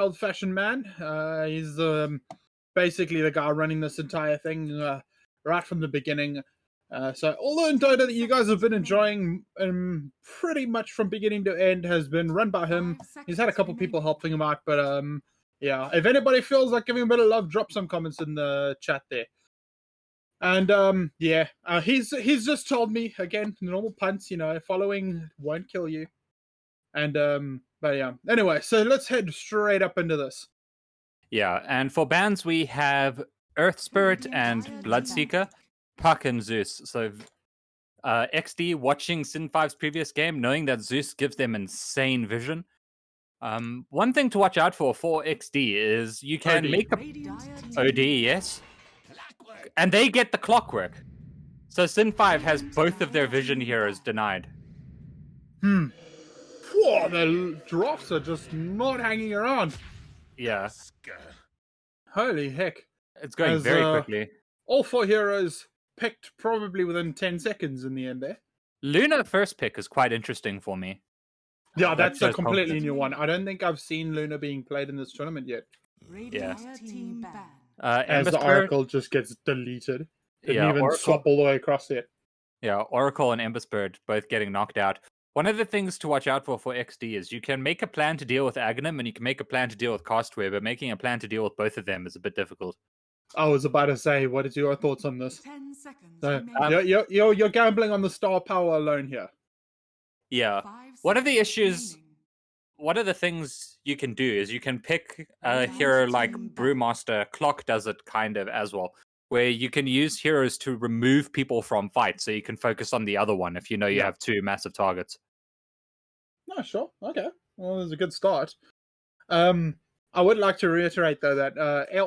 old-fashioned man. He's basically the guy running this entire thing right from the beginning. So although in Dota that you guys have been enjoying pretty much from beginning to end has been run by him. He's had a couple people helping him out, but yeah, if anybody feels like giving him a bit of love, drop some comments in the chat there. And yeah, he's just told me again, normal punts, following won't kill you. And but yeah. Anyway, so let's head straight up into this. Yeah, and for bans we have Earth Spirit and Bloodseeker, Puck and Zeus. So Exdee watching Sin5's previous game, knowing that Zeus gives them insane vision. One thing to watch out for Exdee is you can make a OD, yes, and they get the clockwork. So Sin5 has both of their vision heroes denied. Whoa, the drops are just not hanging around. Yeah. Holy heck. It's going very quickly. All 4 heroes picked probably within 10 seconds in the end there. Luna first pick is quite interesting for me. Yeah, that's a completely new one. I don't think I've seen Luna being played in this tournament yet. Yeah. As the Oracle just gets deleted. Didn't even swap all the way across it. Yeah, Oracle and Ember Spirit both getting knocked out. One of the things to watch out for Exdee is you can make a plan to deal with Aghanim and you can make a plan to deal with Castware, but making a plan to deal with both of them is a bit difficult. I was about to say, what is your thoughts on this? 10 seconds. You're gambling on the star power alone here. Yeah. One of the things you can do is you can pick a hero like Brewmaster. Clock does it kind of as well, where you can use heroes to remove people from fights, so you can focus on the other one if you know you have 2 massive targets. No, sure. Okay. Well, there's a good start. I would like to reiterate, though, that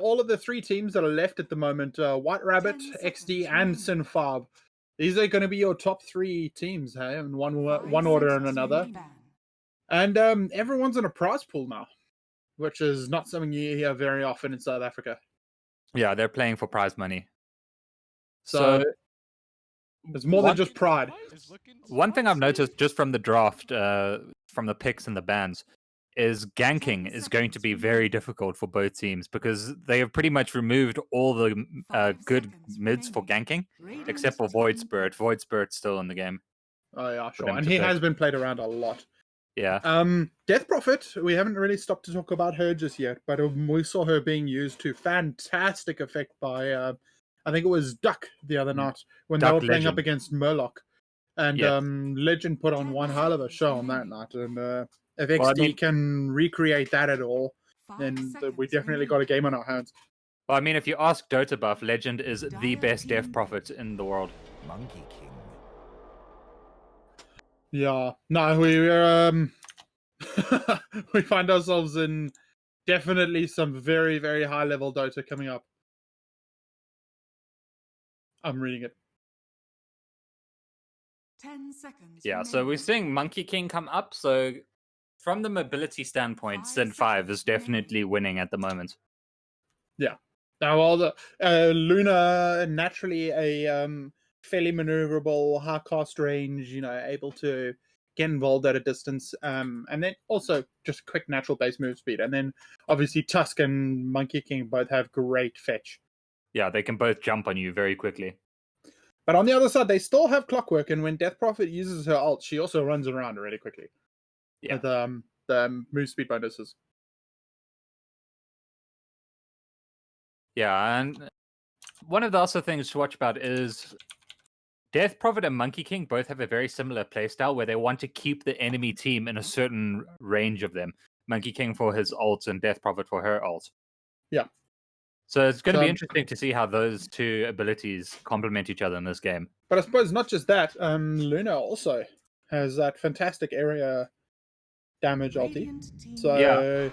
all of the 3 teams that are left at the moment, White Rabbit, Exdee, and Sin5, these are going to be your top 3 teams, hey, in one order and another. And everyone's in a prize pool now, which is not something you hear very often in South Africa. Yeah, they're playing for prize money. So it's more than just pride. One thing I've noticed just from the draft, from the picks and the bans, is ganking is going to be very difficult for both teams because they have pretty much removed all the good mids for ganking, except for Void Spirit. Void Spirit's still in the game. Oh yeah, sure. And he has been played around a lot. Yeah. Death Prophet, we haven't really stopped to talk about her just yet, but we saw her being used to fantastic effect by, I think it was Duck the other night when they were playing up against Murloc. And Legend put on one hell of a show on that night. And if Exdee can recreate that at all, then we definitely got a game on our hands. Well, I mean, if you ask Dota Buff, Legend is the best Death Prophet in the world. Monkey King. Yeah, no, we find ourselves in definitely some very, very high level Dota coming up. I'm reading it. 10 seconds. Yeah, so we're seeing Monkey King come up. So from the mobility standpoint, Sin5 is definitely winning at the moment. Yeah. Now, all the Luna naturally a fairly maneuverable, high cost range, able to get involved at a distance, and then also just quick natural base move speed. And then obviously Tusk and Monkey King both have great fetch. Yeah, they can both jump on you very quickly. But on the other side, they still have clockwork, and when Death Prophet uses her ult, she also runs around really quickly. Yeah. With the move speed bonuses. Yeah, and one of the also things to watch about is Death Prophet and Monkey King both have a very similar playstyle where they want to keep the enemy team in a certain range of them. Monkey King for his ults and Death Prophet for her ult. Yeah. So it's going to be interesting to see how those 2 abilities complement each other in this game. But I suppose not just that, Luna also has that fantastic area damage ulti. So yeah.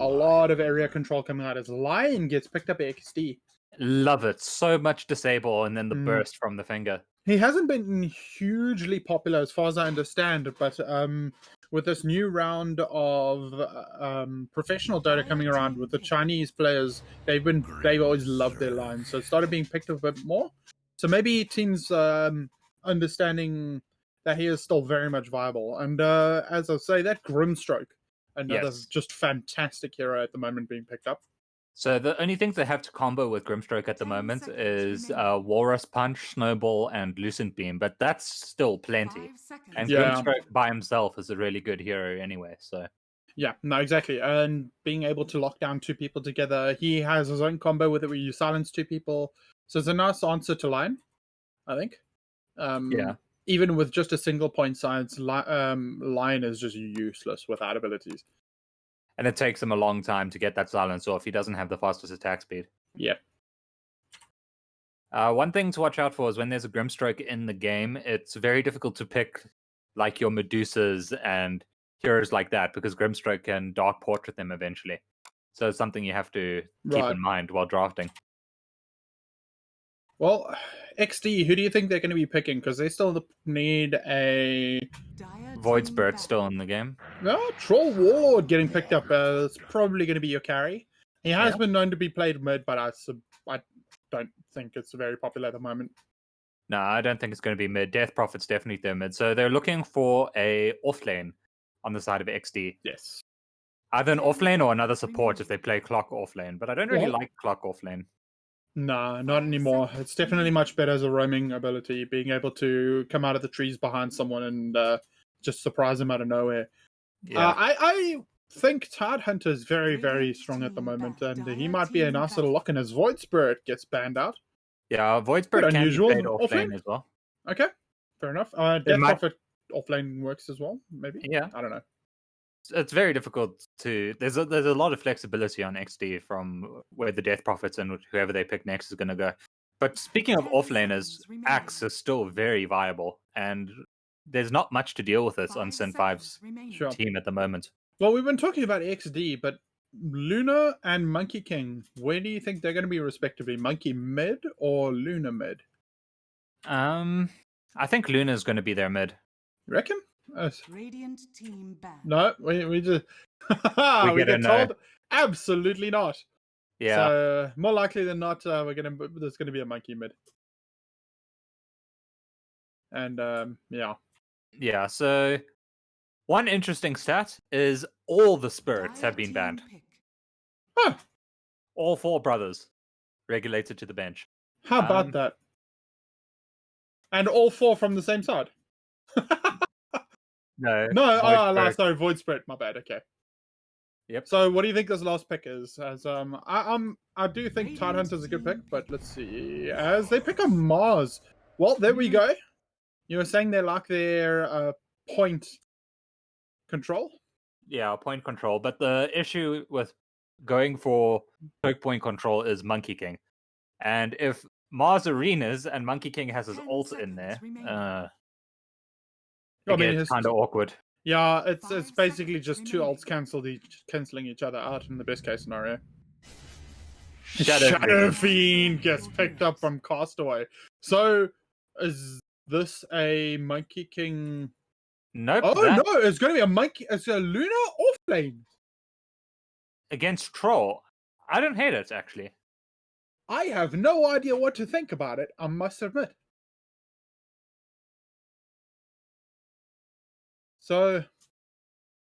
A lot of area control coming out as Lion gets picked up at Exdee. Love it. So much disable and then the burst from the finger. He hasn't been hugely popular as far as I understand, but with this new round of professional Dota coming around with the Chinese players, they've always loved their lines, so it started being picked up a bit more. So maybe teams understanding that he is still very much viable. And as I say, that Grimstroke Another Yes. just fantastic hero at the moment being picked up. So the only things they have to combo with Grimstroke at the 10 moment seconds is remaining. Walrus Punch, Snowball, and Lucent Beam, but that's still plenty. 5 seconds. And Yeah. Grimstroke by himself is a really good hero anyway. So Yeah, no, exactly. And being able to lock down 2 people together, he has his own combo with it where you silence 2 people. So it's a nice answer to Line, I think. yeah, Even with just a single point science, Line is just useless without abilities. and it takes him a long time to get that silence off. He doesn't have the fastest attack speed. Yeah. One thing to watch out for is when there's a Grimstroke in the game, it's very difficult to pick like your Medusas and heroes like that because Grimstroke can Dark Portrait them eventually. So it's something you have to keep Right. in mind while drafting. Well, XD, who do you think they're going to be picking? Because they still need a Dire Void team Spirit back. still in the game. no Troll Warlord getting picked up. It's probably going to be your carry. He has Yeah. been known to be played mid, but I don't think it's very popular at the moment. No, I don't think it's going to be mid. Death Prophet's definitely their mid. So they're looking for a offlane on the side of XD. Yes. Either an offlane or another support if they play Clock offlane. But I don't really Well- like Clock offlane. Nah, not anymore. It's definitely much better as a roaming ability, being able to come out of the trees behind someone and just surprise them out of nowhere. Yeah. I think Tidehunter is very, very strong at the moment, and he might be a nice little lock in as Void Spirit gets banned out. Yeah, Void Spirit Bit can be unusual. played offlane Offlane? as well. Okay, fair enough. Death might- Prophet offlane works as well, maybe? Yeah. I don't know. It's very difficult to. There's a lot of flexibility on XD from where the Death Prophets and whoever they pick next is going to go. But speaking of 10 offlaners, seconds remaining. Axe is still very viable, and there's not much to deal with this on 5 Sin seconds 5's remaining. Sure. team at the moment. Well, we've been talking about XD, but Luna and Monkey King, where do you think they're going to be respectively? Monkey mid or Luna mid? I think Luna's going to be their mid. You reckon? Radiant team back. No, we just we get a get no. told absolutely not. Yeah, So more likely than not, there's going to be a monkey mid. And yeah, yeah. So one interesting stat is all the spirits Dire have been team banned. pick. huh? All 4 brothers regulated to the bench. How about Um, that? And all 4 from the same side. No, No, Void Spirit. sorry, Void Spirit. My bad. Okay. Yep. So, what do you think this last pick is? As I do think Radiant Tidehunter's a good pick, team but pick. let's see. As they pick a Mars. Well, there we go. You were saying they like their point control. Yeah, point control. But the issue with going for choke point control is Monkey King. And if Mars Arenas and Monkey King has his 10 ult in there, seconds remaining. I it mean, gets his- kind of awkward. Yeah, it's 5 basically seconds just 2 remaining. ults canceling each other out in the best case scenario. Shadow Shadow Fiend. Fiend gets picked up from Castaway. So is this a Monkey King? Nope. Oh that- no, it's going to be a monkey. It's a Luna offlane. Against Troll. I don't hate it, actually. I have no idea what to think about it, I must admit. So,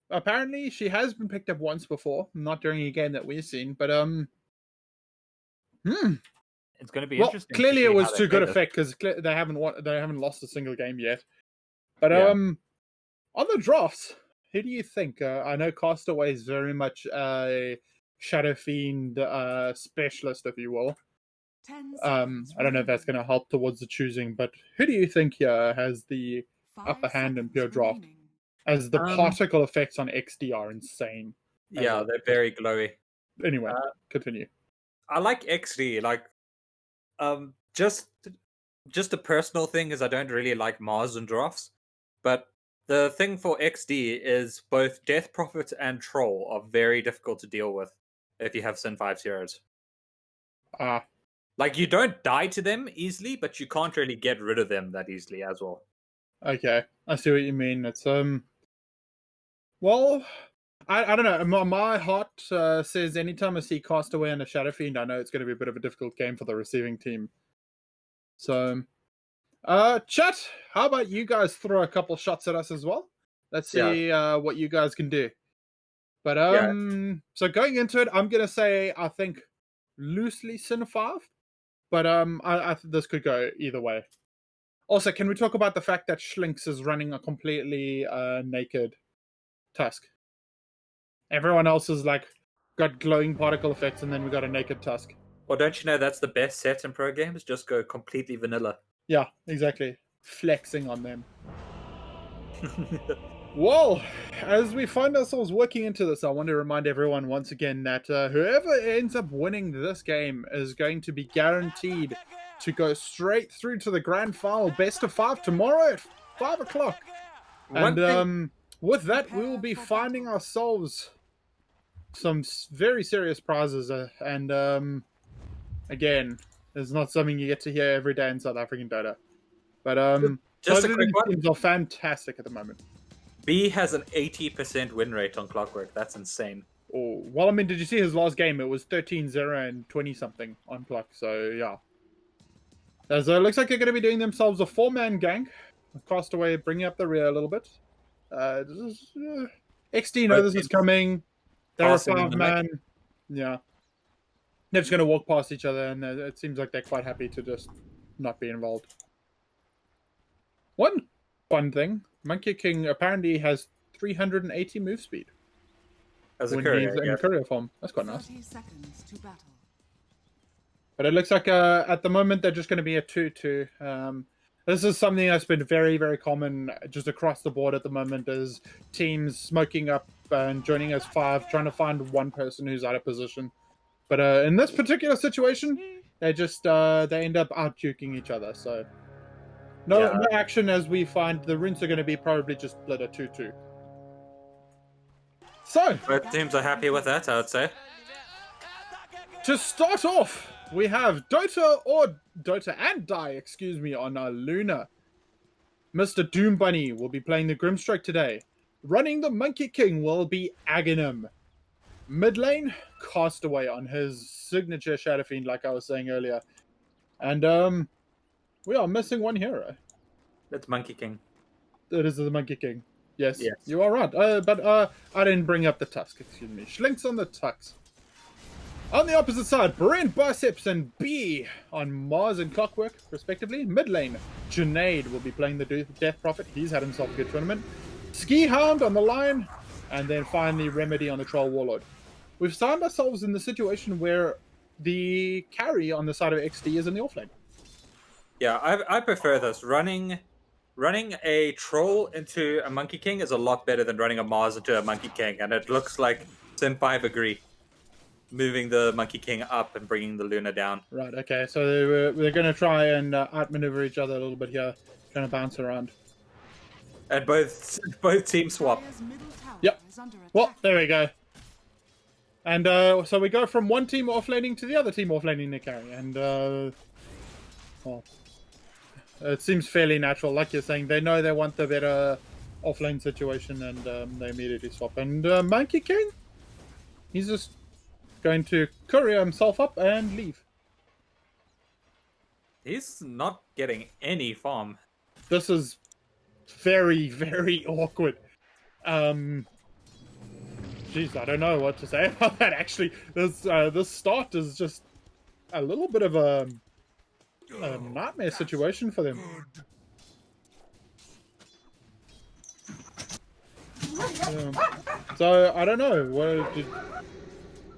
apparently she has been picked up once before, not during a game that we've seen, but It's going to be well, interesting. to clearly see it how was they to play good this. effect because they haven't lost a single game yet. But Yeah. on the drafts, who do you think? I know Castaway is very much a Shadow Fiend specialist, if you will. 10 I seconds don't know if that's going to help towards the choosing, but who do you think here has the remaining. upper 5 hand in seconds pure draft? remaining. As the Um, particle effects on XD are insane. Yeah, well. they're very glowy. Anyway, continue. I like XD. Like, just a personal thing is I don't really like Mars and drafts, but the thing for XD is both Death Prophet and Troll are very difficult to deal with if you have Sin 5 heroes. Ah, Like, you don't die to them easily, but you can't really get rid of them that easily as well. okay. I see what you mean. It's well, I don't know. My heart says anytime I see Castaway and a Shadow Fiend, I know it's going to be a bit of a difficult game for the receiving team. So, chat, how about you guys throw a couple shots at us as well? Let's see what you guys can do. But so going into it, I'm gonna say I think loosely Sin 5, but I think this could go either way. Also, can we talk about the fact that Schlinks is running a completely naked Tusk? Everyone else is like got glowing particle effects, and then we got a naked Tusk. Well, don't you know that's the best set in pro games? Just go completely vanilla. Yeah, exactly. Flexing on them. Well, as we find ourselves working into this, I want to remind everyone once again that whoever ends up winning this game is going to be guaranteed to go straight through to the grand final, best of 5 tomorrow at 5 o'clock. And with that, we will be finding ourselves some very serious prizes. Again, it's not something you get to hear every day in South African Dota. But just a quick one. Teams are fantastic at the moment. B has an 80% win rate on Clockwork. That's insane. Oh, well, I mean, did you see his last game? It was 13-0 and 20-something on Clock. So, yeah. So it looks like they're going to be doing themselves a 4-man gank. Castaway bringing up the rear a little bit. Exdee know this is coming. They're a 5-man. Yeah. They're just going to walk past each other, and it seems like they're quite happy to just not be involved. One fun thing, Monkey King apparently has 380 move speed. As a when courier, he's in courier form. That's quite nice. 30 seconds to battle. But it looks like at the moment they're just going to be a 2-2. This is something that's been very, very common just across the board at the moment, is teams smoking up and joining as 5, trying to find one person who's out of position. But in this particular situation, they just they end up out-juking each other. So no action, as we find the runes are going to be probably just split a 2-2. So both teams are happy with that, I would say. To start off, we have Dota and Die, excuse me, on Luna. Mr. Doom Bunny will be playing the Grimstrike today. Running the Monkey King will be Aghanim. Mid lane, Castaway on his signature Shadow Fiend, like I was saying earlier. And we are missing one hero. That's Monkey King. It is the Monkey King. Yes, yes. You are right. But I didn't bring up the Tusk, excuse me. Schlinks on the Tusk. On the opposite side, Brent Biceps and B on Mars and Clockwork, respectively. Mid lane, Junaid will be playing the Death Prophet. He's had himself a good tournament. Ski Hound on the Lion. And then finally, Remedy on the Troll Warlord. We've found ourselves in the situation where the carry on the side of Exdee is in the offlane. Yeah, I prefer this. Running a Troll into a Monkey King is a lot better than running a Mars into a Monkey King. And it looks like Sim 5 agree. Moving the Monkey King up and bringing the Luna down. Right, okay. So they're going to try and outmaneuver each other a little bit here. Trying to bounce around. And both teams swap. Yep. Well, there we go. And so we go from one team offlaning to the other team offlaning the carry. And, well, it seems fairly natural. Like you're saying, they know they want the better offlane situation, and they immediately swap. And Monkey King, he's just going to courier himself up and leave. He's not getting any farm. This is very, very awkward. Jeez, I don't know what to say about that, actually. This start is just a little bit of a nightmare situation for them. So, I don't know.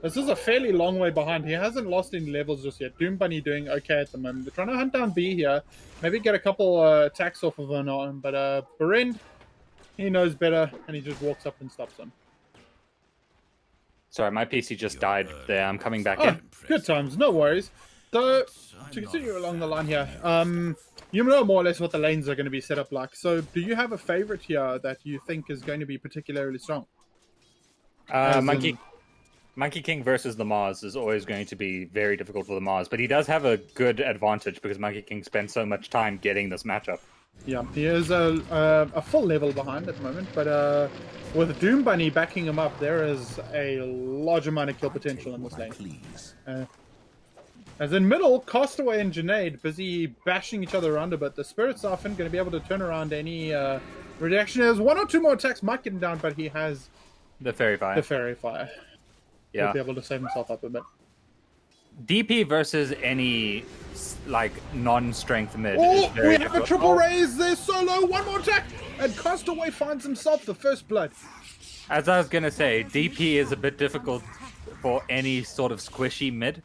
This is a fairly long way behind. He hasn't lost any levels just yet. Doom Bunny doing okay at the moment. They're trying to hunt down B here. Maybe get a couple attacks off of him on. But Berend, he knows better, and he just walks up and stops him. Sorry, my PC just died there. I'm coming back in. Good times. No worries. So, to continue along the line here, you know more or less what the lanes are going to be set up like. So, do you have a favorite here that you think is going to be particularly strong? Monkey King versus the Mars is always going to be very difficult for the Mars, but he does have a good advantage because Monkey King spends so much time getting this matchup. Yeah, he is a full level behind at the moment, but with Doom Bunny backing him up, there is a large amount of kill potential in this lane. As in middle, Castaway and Junaid busy bashing each other around a bit. The Spirit Soften going to be able to turn around any reaction. There's one or two more attacks might get him down, but he has The Fairy Fire. The Fairy Fire. Yeah. He'll be able to save himself up a bit. DP versus any like non-strength mid. Oh, is very we have a difficult. triple raise there, Solo. One more attack, and Castaway finds himself the first blood. As I was gonna say, DP is a bit difficult for any sort of squishy mid.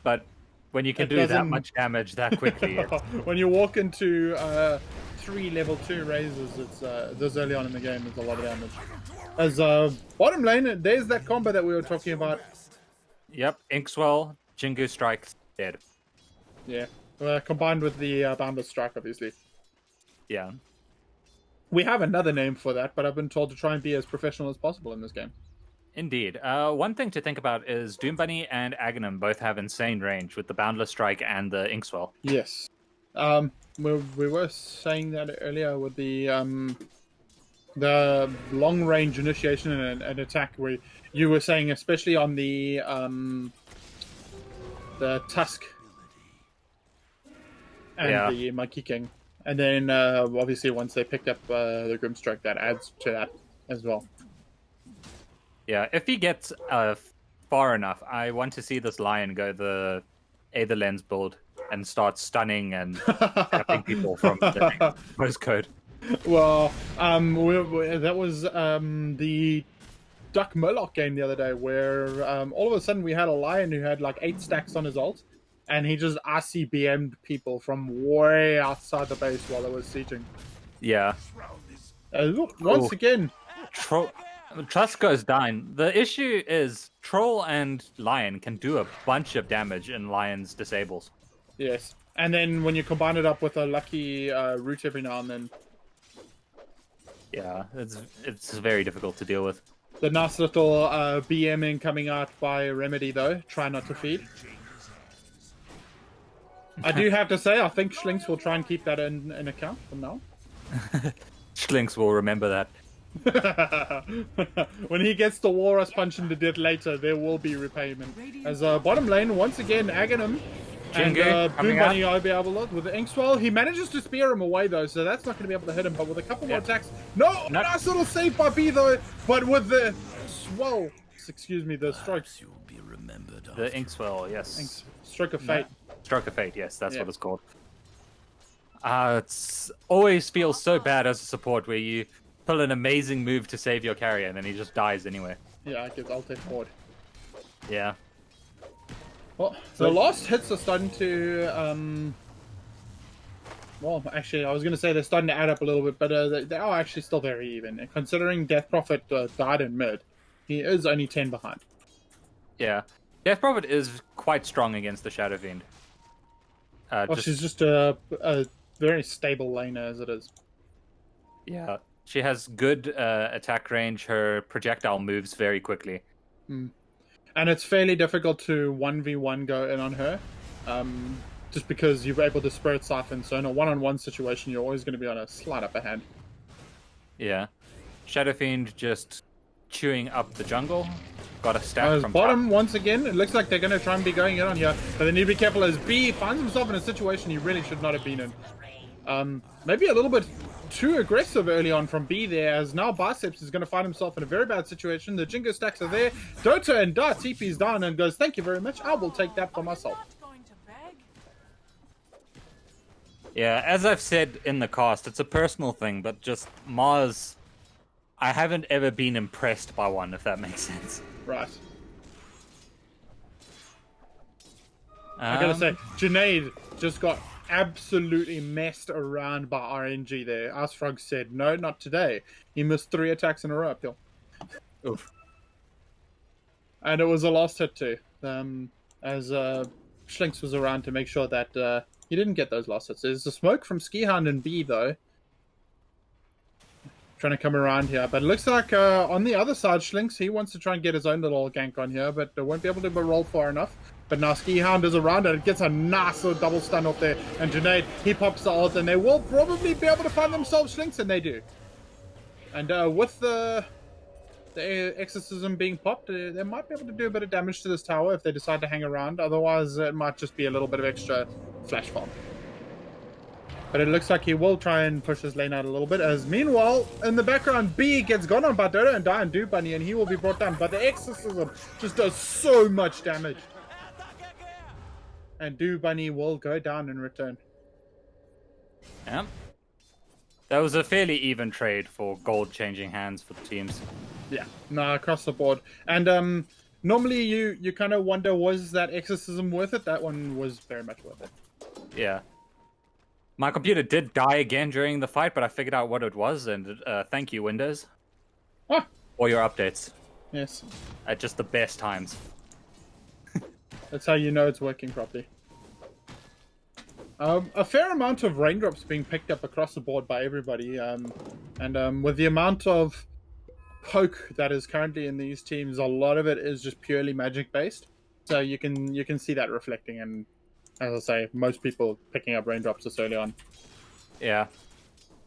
But when you can It do that doesn't- much damage that quickly, When you walk into 3 level 2 raises, it's this early on in the game, it's a lot of damage. As bottom lane, there's that combo that we were talking about. yep, Inkswell, Jingu strikes, dead. Yeah, combined with the Boundless Strike, obviously. Yeah. We have another name for that, but I've been told to try and be as professional as possible in this game. Indeed. One thing to think about is Doom Bunny and Aghanim both have insane range with the Boundless Strike and the Inkswell. Yes. We were saying that earlier with the long range initiation and attack, where you were saying, especially on the Tusk and Yeah. the Monkey King, and then obviously once they picked up the Grimstrike, that adds to that as well. Yeah, if he gets far enough, I want to see this lion go the Aether Lens build and start stunning and tapping people from the postcode. Well, that was the Duck Murloc game the other day, where all of a sudden we had a lion who had like 8 stacks on his ult, and he just RCBM'd people from way outside the base while they were sieging. Yeah. Look, once Ooh. again, Trust goes down. The issue is Troll and Lion can do a bunch of damage in Lion's disables. yes. And then when you combine it up with a lucky root every now and then, Yeah, it's very difficult to deal with. the nice little BMing coming out by Remedy, though. Try not to feed. I do have to say, I think Schlinks will try and keep that in account from now. Schlinks will remember that. When he gets the Walrus punch into death later, there will be repayment. As bottom lane, once again, Aghanim and Jingu Boom coming Bunny will be able to, with the Inkswell. He manages to spear him away, though, so that's not going to be able to hit him. But with a couple more attacks... No! No. Nice little save by B, though. But with the swell... Excuse me, the strokes. The Inkswell, yes. Stroke of fate. Stroke of Fate, yes, that's Yeah. what it's called. It's always feels so bad as a support where you pull an amazing move to save your carrier and then he just dies anyway. Yeah, I get alt F4. Yeah. Well, the last hits are starting to... Well, actually, I was going to say they're starting to add up a little bit, but they are actually still very even. And considering Death Prophet died in mid, he is only 10 behind. Yeah. Death Prophet is quite strong against the Shadow Fiend. Well, she's just a very stable laner as it is. Yeah. She has good attack range. Her projectile moves very quickly. And it's fairly difficult to 1v1 go in on her. Just because you're able to Spirit Siphon, so in a one-on-one situation, you're always going to be on a slight upper hand. Yeah. Shadow Fiend just chewing up the jungle. Got a stack As from bottom, top. once again, it looks like they're going to try and be going in on here, but they need to be careful as B finds himself in a situation he really should not have been in. Maybe a little bit too aggressive early on from B there, as now Biceps is going to find himself in a very bad situation. The Jingo stacks are there. Dota and Dart TP's down and goes, thank you very much, I will take that for myself. Yeah, as I've said in the cast, it's a personal thing, but just Mars, I haven't ever been impressed by one, if that makes sense. Right. I gotta say, Junaid just got absolutely messed around by RNG there. Asfrog said, no, not today. He missed 3 attacks in a row uphill. Oof. And it was a last hit too. As Schlinks was around to make sure that he didn't get those last hits. There's a smoke from Skihound and B though. Trying to come around here, but it looks like on the other side, Schlinks, he wants to try and get his own little gank on here, but won't be able to roll far enough. But now Skihound is around and it gets a nice little double stun off there. And Junaid, he pops the ult and they will probably be able to find themselves Schlinks, and they do. And with the Exorcism being popped, they might be able to do a bit of damage to this tower if they decide to hang around. Otherwise, it might just be a little bit of extra flash farm. But it looks like he will try and push his lane out a little bit. As meanwhile, in the background, B gets gone on by Dodo and Die and Do Bunny, and he will be brought down. But the Exorcism just does so much damage. And Do Bunny will go down in return. Yeah. That was a fairly even trade for gold changing hands for the teams. Yeah, no, across the board. And normally you kind of wonder, was that Exorcism worth it? That one was very much worth it. Yeah. My computer did die again during the fight, but I figured out what it was, and thank you, Windows. Ah, For your updates. yes. At just the best times. That's how you know it's working properly. A fair amount of raindrops being picked up across the board by everybody, and with the amount of poke that is currently in these teams, a lot of it is just purely magic based. So you can see that reflecting, and as I say, most people picking up raindrops this early on. Yeah.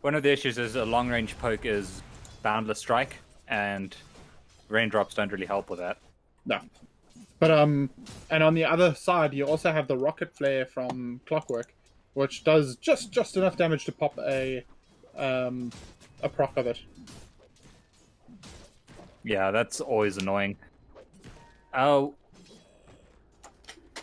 One of the issues is a long range poke is boundless strike, and raindrops don't really help with that. No. But and on the other side, you also have the rocket flare from Clockwork, which does just enough damage to pop a proc of it. Yeah, that's always annoying. Oh,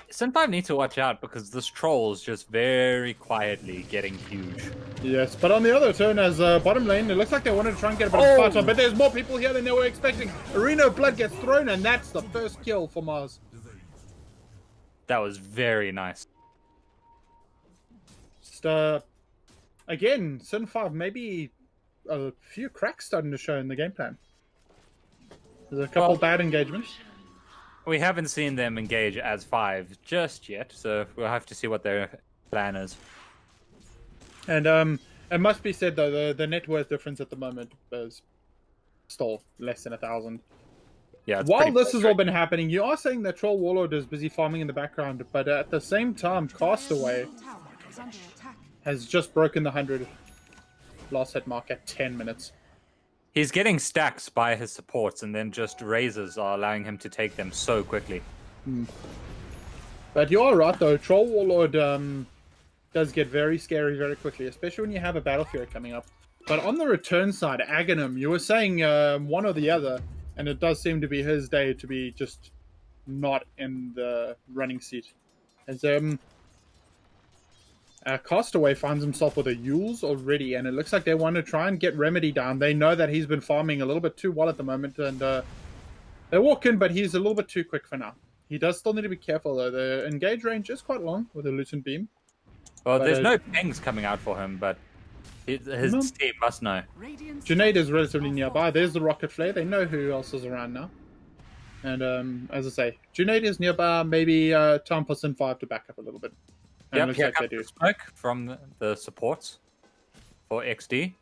Sin 5 needs to watch out because this troll is just very quietly getting huge. Yes, but on the other turn, as bottom lane, it looks like they wanted to try and get a bit of fight on, but there's more people here than they were expecting. Arena of Blood gets thrown, and that's the first kill for Mars. That was very nice. Just, again, Sin 5, maybe a few cracks starting to show in the game plan. There's a couple bad engagements. We haven't seen them engage as 5 just yet, so we'll have to see what their plan is. And it must be said, though, the net worth difference at the moment is still less than 1,000. Yeah. It's While pretty this has all been happening, you are saying that Troll Warlord is busy farming in the background, but at the same time, Castaway Tower is under attack. has just broken the 100 last hit mark at 10 minutes. He's getting stacks by his supports, and then just raises are allowing him to take them so quickly. But you are right, though. Troll Warlord does get very scary very quickly, especially when you have a Battlefield coming up. But on the return side, Aghanim, you were saying one or the other, and it does seem to be his day to be just not in the running seat. As Castaway finds himself with a Yules already, and it looks like they want to try and get Remedy down. They know that he's been farming a little bit too well at the moment, and they walk in, but he's a little bit too quick for now. He does still need to be careful, though. The engage range is quite long with a Lucent Beam. Well, But, there's no pings coming out for him, but his team must know. Radiant's Junaid is relatively nearby. There's the rocket flare. They know who else is around now. And as I say, Junaid is nearby. Maybe time for Sin 5 to back up a little bit. And it looks Here like they comes do. the smoke from the supports for XD.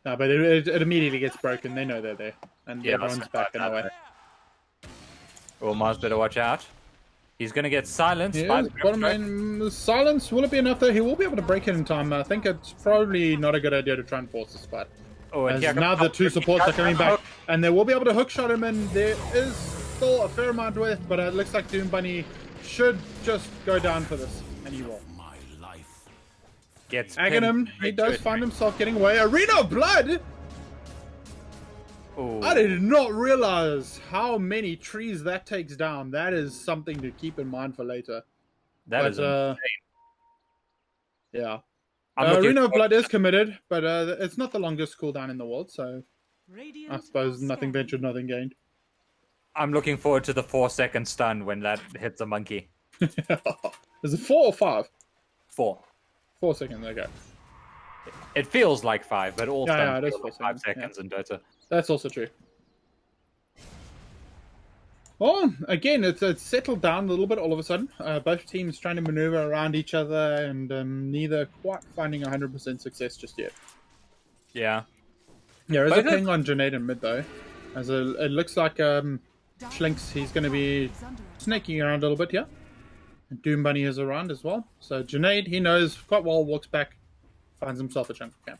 No, but it immediately gets broken. They know they're there. And Yeah, everyone's that's back in the way. Well, Mars better watch out. He's going to get silenced by Yeah, the bottom lane, silence. Will it be enough though? He will be able to break it in time. I think it's probably not a good idea to try and force this fight. Oh, and As here now comes the two supports are coming back, and they will be able to hook shot him, and there is still a fair amount with, but it looks like Doom Bunny should just go down for this, and he will. Gets Aghanim, pinned he right does to find it. himself getting away. Arena of Blood! Ooh. I did not realize how many trees that takes down. That is something to keep in mind for later. That But, is insane. Yeah. I'm looking Arena of forward Blood to is committed, but it's not the longest cooldown in the world, so Radiant I suppose are nothing scanning. ventured, nothing gained. I'm looking forward to the 4-second stun when that hits a monkey. Is it 4 or 5? 4. 4 seconds, okay. It feels like 5, but all Yeah, stuns it is feel like 4 5 seconds, seconds in Dota. That's also true. Well, again, it's settled down a little bit all of a sudden. Both teams trying to maneuver around each other, and neither quite finding 100% success just yet. Yeah. Yeah, there's a Both of- ping on Junaid in mid, though. As it looks like Schlinks, he's going to be Is under attack. snaking around a little bit here. And Doom Bunny is around as well. So Junaid, he knows quite well, walks back, finds himself a chunk of camp.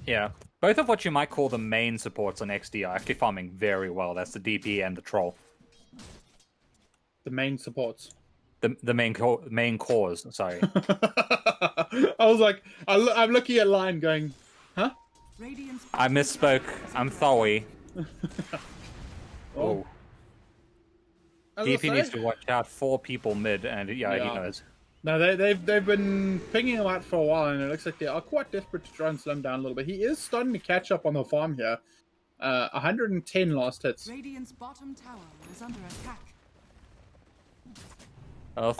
Yeah. Both of what you might call the main supports on XD are actually farming very well. That's the DP and the troll. The main supports. The main cause. Sorry. I was like, I'm looking at line going, huh? Radiant's I misspoke. I'm sorry. Oh. As I DP needs say- to watch out. 4 people mid, and yeah, he Yeah. knows. No, they've been pinging him out for a while, and it looks like they are quite desperate to try and slow him down a little bit. He is starting to catch up on the farm here. 110 last hits. Radiant's bottom tower is under attack.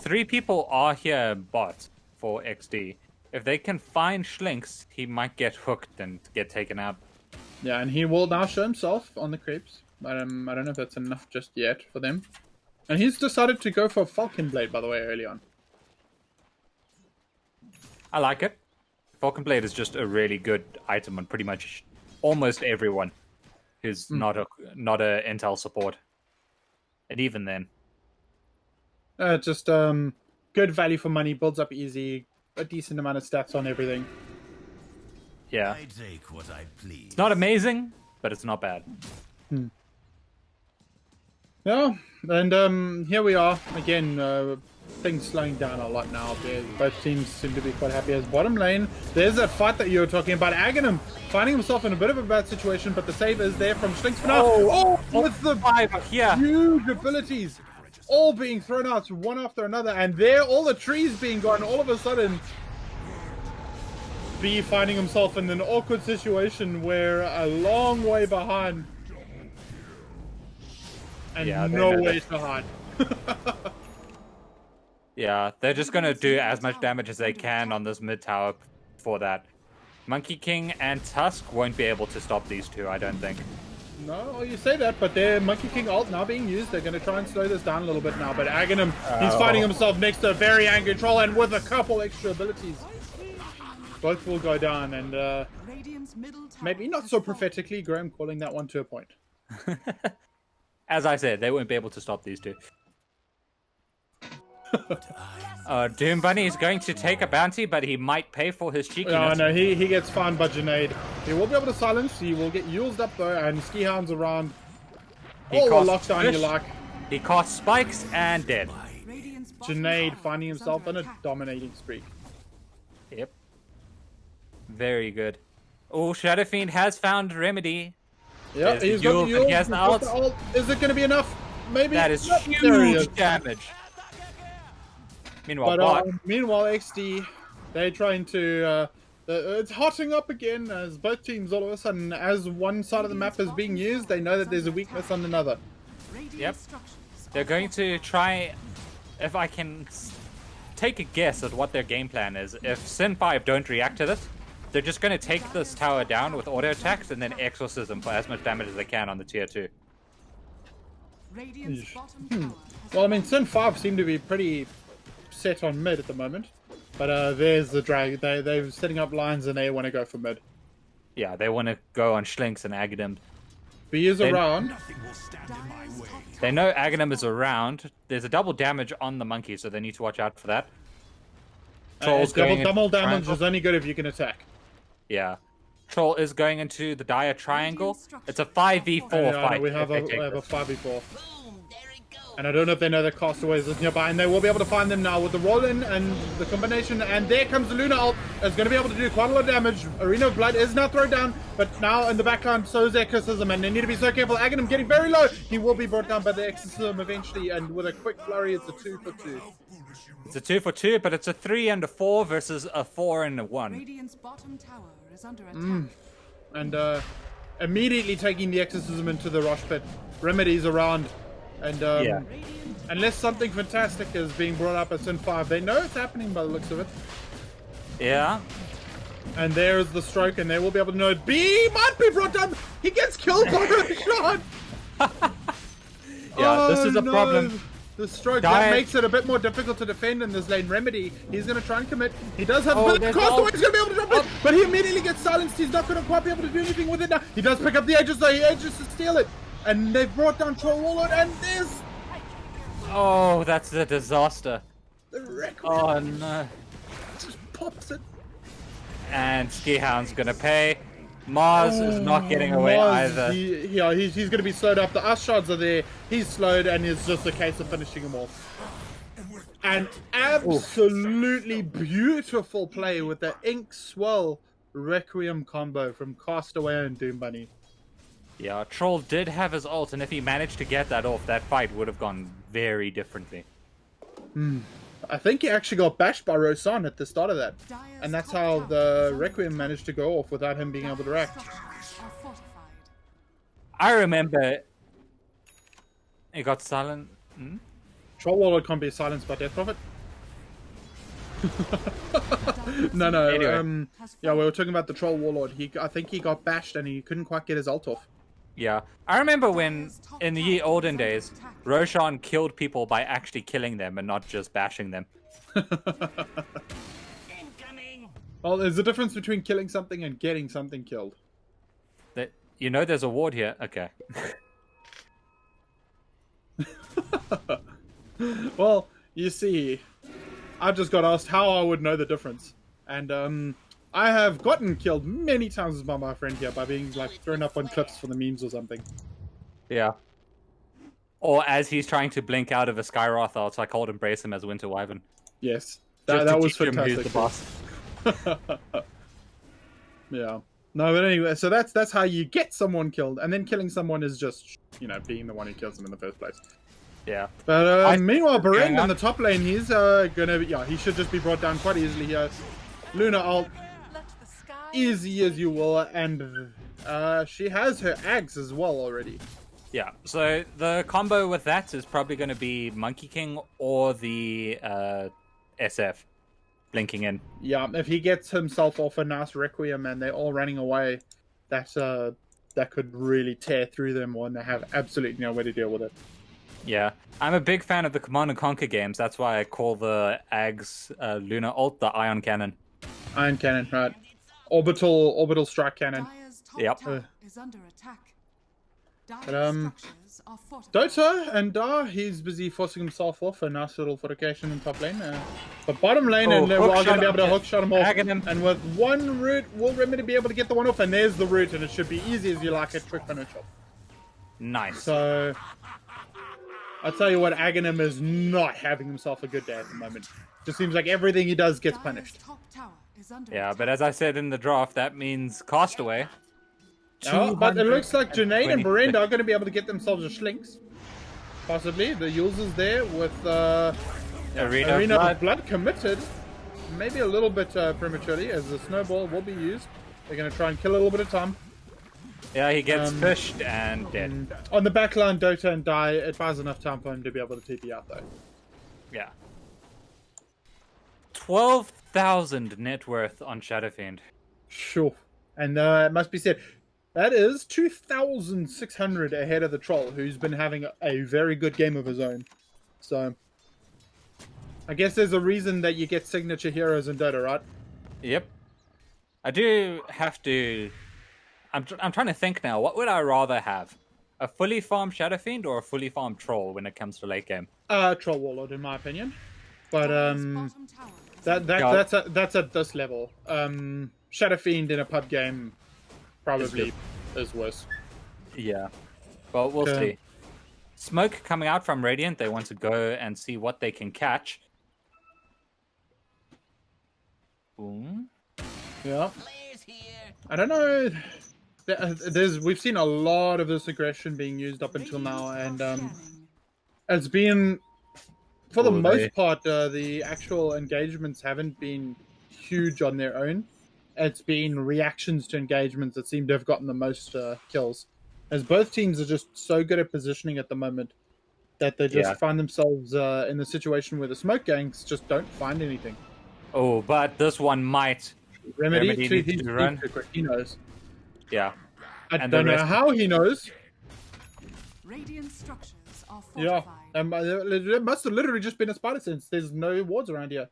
3 people are here bot for XD. If they can find Schlinks, he might get hooked and get taken out. Yeah, and he will now show himself on the creeps. But I don't know if that's enough just yet for them. And he's decided to go for Falcon Blade, by the way, early on. I like it. Falcon Blade is just a really good item on pretty much almost everyone who's not a intel support. And even then. Just good value for money, builds up easy, a decent amount of stats on everything. Yeah. I take what I please. It's not amazing, but it's not bad. Yeah, and here we are again. Things slowing down a lot now. Both teams seem to be quite happy. As bottom lane, there's that fight that you were talking about. Aghanim finding himself in a bit of a bad situation, but the save is there from Schlinks for now. With the 5 here. huge abilities, all being thrown out one after another, and there, all the trees being gone. All of a sudden, B finding himself in an awkward situation where a long way behind. And Yeah, they no know way that. to hide. Yeah, they're just gonna do as much damage as they can on this mid tower for that. Monkey King and Tusk won't be able to stop these two, I don't think. No, you say that, but their Monkey King ult now being used. They're going to try and slow this down a little bit now. But Aghanim, he's finding himself next to a very angry troll, and with a couple extra abilities, both will go down. And Radiant's middle tower maybe not has so fallen. prophetically, Graham calling that one to a point. As I said, they won't be able to stop these two. Doom Bunny is going to take a bounty, but he might pay for his Oh, cheekiness. no, he gets found by Junaid. He will be able to silence. He will get used up, though, and Ski Hound's around. He All the casts lockdown you Fish. like. He casts spikes and dead. Radiant's bottom Junaid tower finding is himself under in a attack. dominating streak. Yep. Very good. Oh, Shadow Fiend has found Remedy. Yeah, There's the he's got Yule, the but Yule. he has the he's got ult. the ult. Is it going to be enough? Maybe. That is Nope, there he is. huge damage. Meanwhile, But bot. meanwhile, XD, they're trying to. It's hotting up again as both teams all of a sudden, as one side of the map is being used, they know that there's a weakness on another. Radiant Yep. structures They're going to try, if I can take a guess at what their game plan is. If Sin 5 don't react to this, they're just going to take this tower down with auto attacks and then exorcism for as much damage as they can on the tier 2. Radiant's bottom tower has Well, I mean, Sin 5 seem to be pretty set on mid at the moment. But there's the drag. They're setting up lines and they want to go for mid. Yeah, they want to go on Schlinks and Aghanim. B is Then- around. Nothing will stand in my Dire's way. top They know Aghanim is around. There's a double damage on the monkey, so they need to watch out for that. Troll's going in Double damage triangle. is only good if you can attack. Yeah. Troll is going into the dire triangle. It's a 5v4 And, fight. we if have they a take this. 5v4. And I don't know if they know the castaways is nearby, and they will be able to find them now with the roll-in and the combination. And there comes the Luna ult. It's going to be able to do quite a lot of damage. Arena of Blood is now thrown down, but now in the background, so is Exorcism, and they need to be so careful. Aghanim getting very low. He will be brought down by the Exorcism eventually, and with a quick flurry, it's a 2-for-2. It's a 2-for-2, but it's a 3 and a 4 versus a 4 and a 1. Radiant's bottom tower is under attack. And immediately taking the Exorcism into the Rosh Pit. Remedies around, and Yeah. unless something fantastic is being brought up at Sin 5, they know it's happening by the looks of it. Yeah. And there's the stroke, and they will be able to know B might be brought down. He gets killed by a shot. Yeah, this Oh, is a no. problem. The stroke Diet- that makes it a bit more difficult to defend in this lane. Remedy, he's going to try and commit. He does have Oh, the there's castaway. ult. He's going to be able to drop it, but he immediately gets silenced. He's not going to quite be able to do anything with it now. He does pick up the Aegis, though. He Aegis to steal it, and they've brought down Troll Warlord, and there's Oh, that's a disaster. the record. Oh, no. Just pops it. And Skihound's gonna pay. Mars is not getting away Mars, either. He's going to be slowed up. The Ush shards are there. He's slowed, and it's just a case of finishing him off. An absolutely beautiful play with the Ink Swell Requiem combo from Castaway and Doom Bunny. Yeah, Troll did have his ult, and if he managed to get that off, that fight would have gone very differently. I think he actually got bashed by Rosan at the start of that. And that's how the Requiem managed to go off without him being able to react. I remember he got silent. Troll Warlord can't be silenced by Death Prophet. No. Anyway. Yeah, we were talking about the Troll Warlord. I think he got bashed and he couldn't quite get his ult off. Yeah, I remember when, in the ye olden days, Roshan killed people by actually killing them and not just bashing them. Well, there's a difference between killing something and getting something killed. You know there's a ward here? Okay. Well, you see, I just got asked how I would know the difference. And, I have gotten killed many times by my friend here by being, like, thrown up on cliffs for the memes or something. Yeah. Or as he's trying to blink out of a Skyroth ult, so I called embrace him as Winter Wyvern. Yes. Just That to was teach him who's fantastic. the boss. Yeah. No, but anyway, so that's how you get someone killed, and then killing someone is just, you know, being the one who kills them in the first place. Yeah. But meanwhile, going Berend in on? the top lane, he's gonna be, he should just be brought down quite easily here. Luna ult, easy as you will, and she has her Ags as well already. Yeah, so the combo with that is probably going to be Monkey King or the SF blinking in. Yeah, if he gets himself off a nice Requiem and they're all running away, that could really tear through them when they have absolutely no way to deal with it. Yeah, I'm a big fan of the Command & Conquer games. That's why I call the Ags Luna ult the Ion Cannon. Iron Cannon, right. Orbital Strike Cannon. Yep. Is under attack. But, Dota and Dar, he's busy forcing himself off a nice little fortification in top lane. But bottom lane, and we're going to be able to hookshot him off. And with one root, we'll Remedy be able to get the one off, and there's the root, and it should be easy as you like it, quick finish off. Nice. So, I'll tell you what, Aghanim is not having himself a good day at the moment. Just seems like everything he does gets punished. Yeah, but as I said in the draft, that means Castaway. Oh, but it looks like Junaid and Berend are going to be able to get themselves a Schlinks. Possibly. The Yules is there with Arena of Blood committed. Maybe a little bit prematurely, as the snowball will be used. They're going to try and kill a little bit of time. Yeah, he gets pushed and dead. On the backline, Dota and Die, it buys enough time for him to be able to TP out, though. Yeah. 12,000 net worth on Shadowfiend. Sure. And it must be said, that is 2,600 ahead of the Troll, who's been having a very good game of his own. So, I guess there's a reason that you get signature heroes in Dota, right? Yep. I do have to... I'm trying to think now. What would I rather have? A fully farmed Shadowfiend or a fully farmed Troll when it comes to late game? Troll Warlord, in my opinion. But, that's at this level. Shadowfiend in a pub game probably is worse. Yeah. Well, we'll see. Smoke coming out from Radiant. They want to go and see what they can catch. Boom. Yeah. I don't know. We've seen a lot of this aggression being used up until now, and it's been, for the most part, the actual engagements haven't been huge on their own. It's been reactions to engagements that seem to have gotten the most kills, as both teams are just so good at positioning at the moment that they just find themselves in the situation where the smoke gangs just don't find anything. Oh, but this one might. Remedy needs to run. He knows. Yeah. I don't know how he knows. Radiant structures are fortified. Yeah. It must have literally just been a spider sense. There's no wards around here.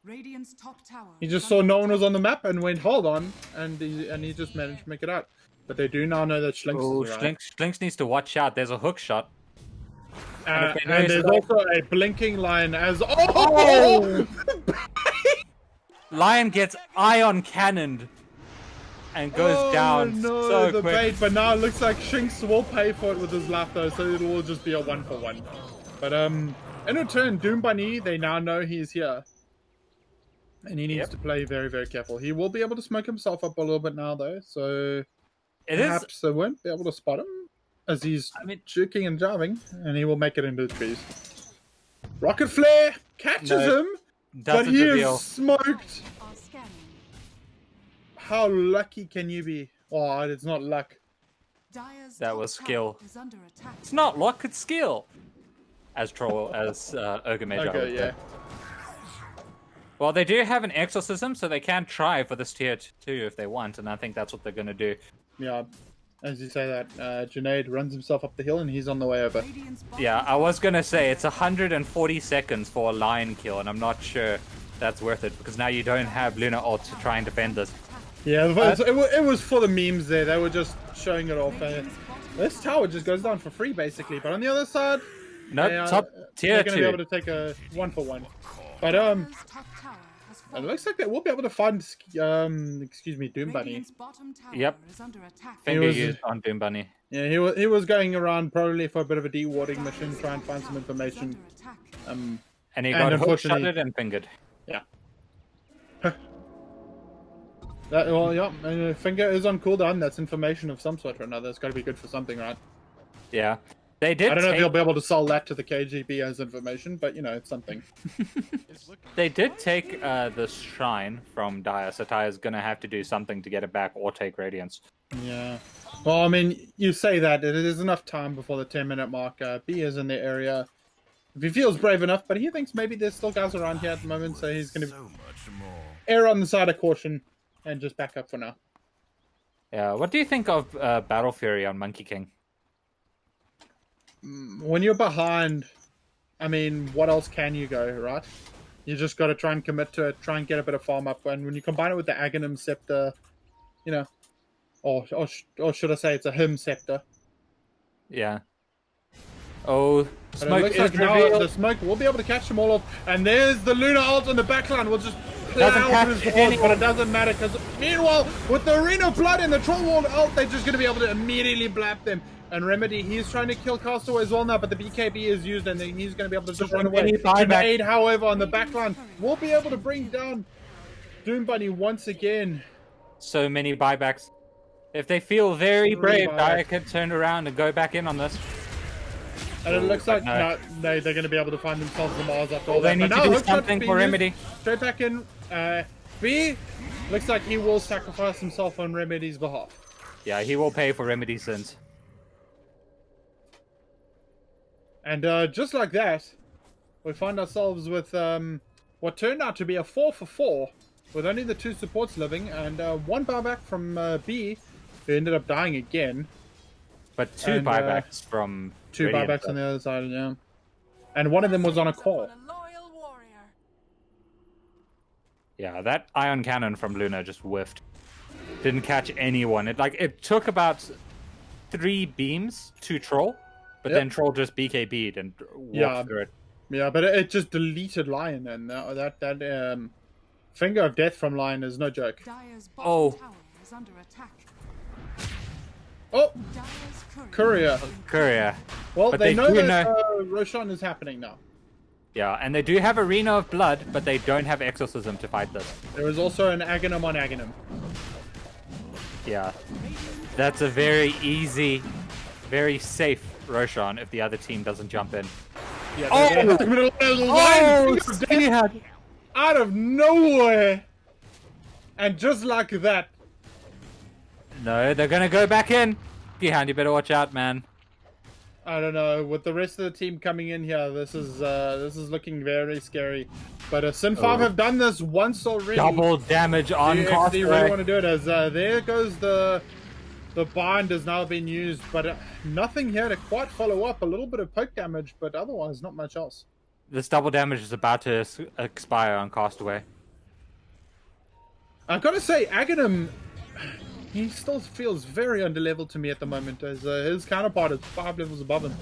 Radiant's top tower. He just saw no one was on the map and went, hold on, and he just managed to make it out. But they do now know that Schlinks is around. Schlinks needs to watch out. There's a hook shot. And there's also a blinking lion as... Oh! Lion gets ion cannoned and goes down so the quick. bait, but now it looks like Shinx will pay for it with his life though, so it will just be a 1-for-1. But In return, Doom Bunny, they now know he's here. And he needs Yep. to play very, very careful. He will be able to smoke himself up a little bit now, though. So perhaps they won't be able to spot him as he's juking and jiving. And he will make it into the trees. Rocket Flare catches him, but he is smoked. Are scanning. How lucky can you be? Oh, it's not luck. Dire's That top was tower skill. is under attack. It's not luck, it's skill. As Ogre Mage. Okay, yeah. Well, they do have an exorcism, so they can try for this tier 2 if they want, and I think that's what they're going to do. Yeah, as you say that, Junaid runs himself up the hill and he's on the way over. Radiant's bottom Yeah, I was tower going to say, it's 140 seconds for a lion kill, and I'm not sure that's worth it, because now you don't have Luna ult to try and defend this. Yeah, it was for the memes there. They were just showing it off. This tower just goes down for free, basically. But on the other side, Nope, top tier they're going to be 2. able to take a 1-for-1. But Dire's top tower has it fallen. looks like they will be able to find excuse me, Doom Bunny. Radiant's bottom tower Yep. is under attack. Finger was- used on Doom Bunny. Yeah, he was going around probably for a bit of a dewarding mission, try and find some information. Is under attack. And he And got unfortunately- hook-shotted and fingered. Yeah. Well, yeah, finger is on cooldown. That's information of some sort or another. It's got to be good for something, right? Yeah. They did I don't know if take- you'll be able to sell that to the KGB as information, but you know, it's something. They did take this shrine from Dire, so Dire's gonna have to do something to get it back or take Radiance. Yeah. Well, I mean, you say that it is enough time before the 10-minute mark. B is in the area. If he feels brave enough, but he thinks maybe there's still guys around here at the moment, so he's going to So much more. err on the side of caution and just back up for now. Yeah, what do you think of Battle Fury on Monkey King? When you're behind, I mean, what else can you go, right? You just got to try and commit to it, try and get a bit of farm up. And when you combine it with the Aghanim Scepter, you know, or should I say it's a Him Scepter. Yeah. Oh, But smoke it looks is like now revealed. the smoke will be able to catch them all off. And there's the Luna ult in the backline. We'll just Doesn't plow catch through the anyone. force, but it doesn't matter because meanwhile, with the Arena of Blood and the Troll Wall ult, they're just going to be able to immediately blap them. And Remedy, he's trying to kill Castaway as well now, but the BKB is used and then he's going to be able to just run away. Remedy buyback. Grenade, however, on the backline will be able to bring down Doom Bunny once again. So many buybacks. If they feel very brave, buybacks. Dire could turn around and go back in on this. And it looks but like no. they're going to be able to find themselves the Mars after all They that. need But to now do Hookshot's something being for used. Remedy. Straight back in. B looks like he will sacrifice himself on Remedy's behalf. Yeah, he will pay for Remedy sins. And just like that, we find ourselves with what turned out to be a 4-for-4, with only the 2 supports living, and 1 buyback from B, who ended up dying again. But 2 And, buybacks from 2 Radiant, buybacks though. on the other side, yeah. And one of them was on a call. A loyal warrior. Yeah, that ion cannon from Luna just whiffed. Didn't catch anyone. It took about 3 beams to Troll, but Yep. then Troll just BKB'd and walked Yeah. through it. Yeah, but it just deleted Lion, and that Finger of Death from Lion is no joke. Dire's Oh. bottom tower is under attack. Oh, Dire's Courier. Courier. Well, But they they know do that Roshan is happening now. Yeah, and they do have Arena of Blood, but they don't have Exorcism to fight this. There is also an Aghanim on Aghanim. Yeah. That's a very easy, very safe Roshan if the other team doesn't jump in. Yeah, Oh! they're in the middle of the line, Oh, Finger of Death Steelhead. out of nowhere, and just like that, No, they're gonna go back in. Gihan, you better watch out, man. I don't know. With the rest of the team coming in here, this is looking very scary. But Sin 5 have done this once already. Double damage on Do you Castaway. really want to do it? As there goes the bind has now been used, but nothing here to quite follow up. A little bit of poke damage, but otherwise not much else. This double damage is about to expire on Castaway. I've got to say, Aghanim, he still feels very underleveled to me at the moment, as his counterpart is 5 levels above him.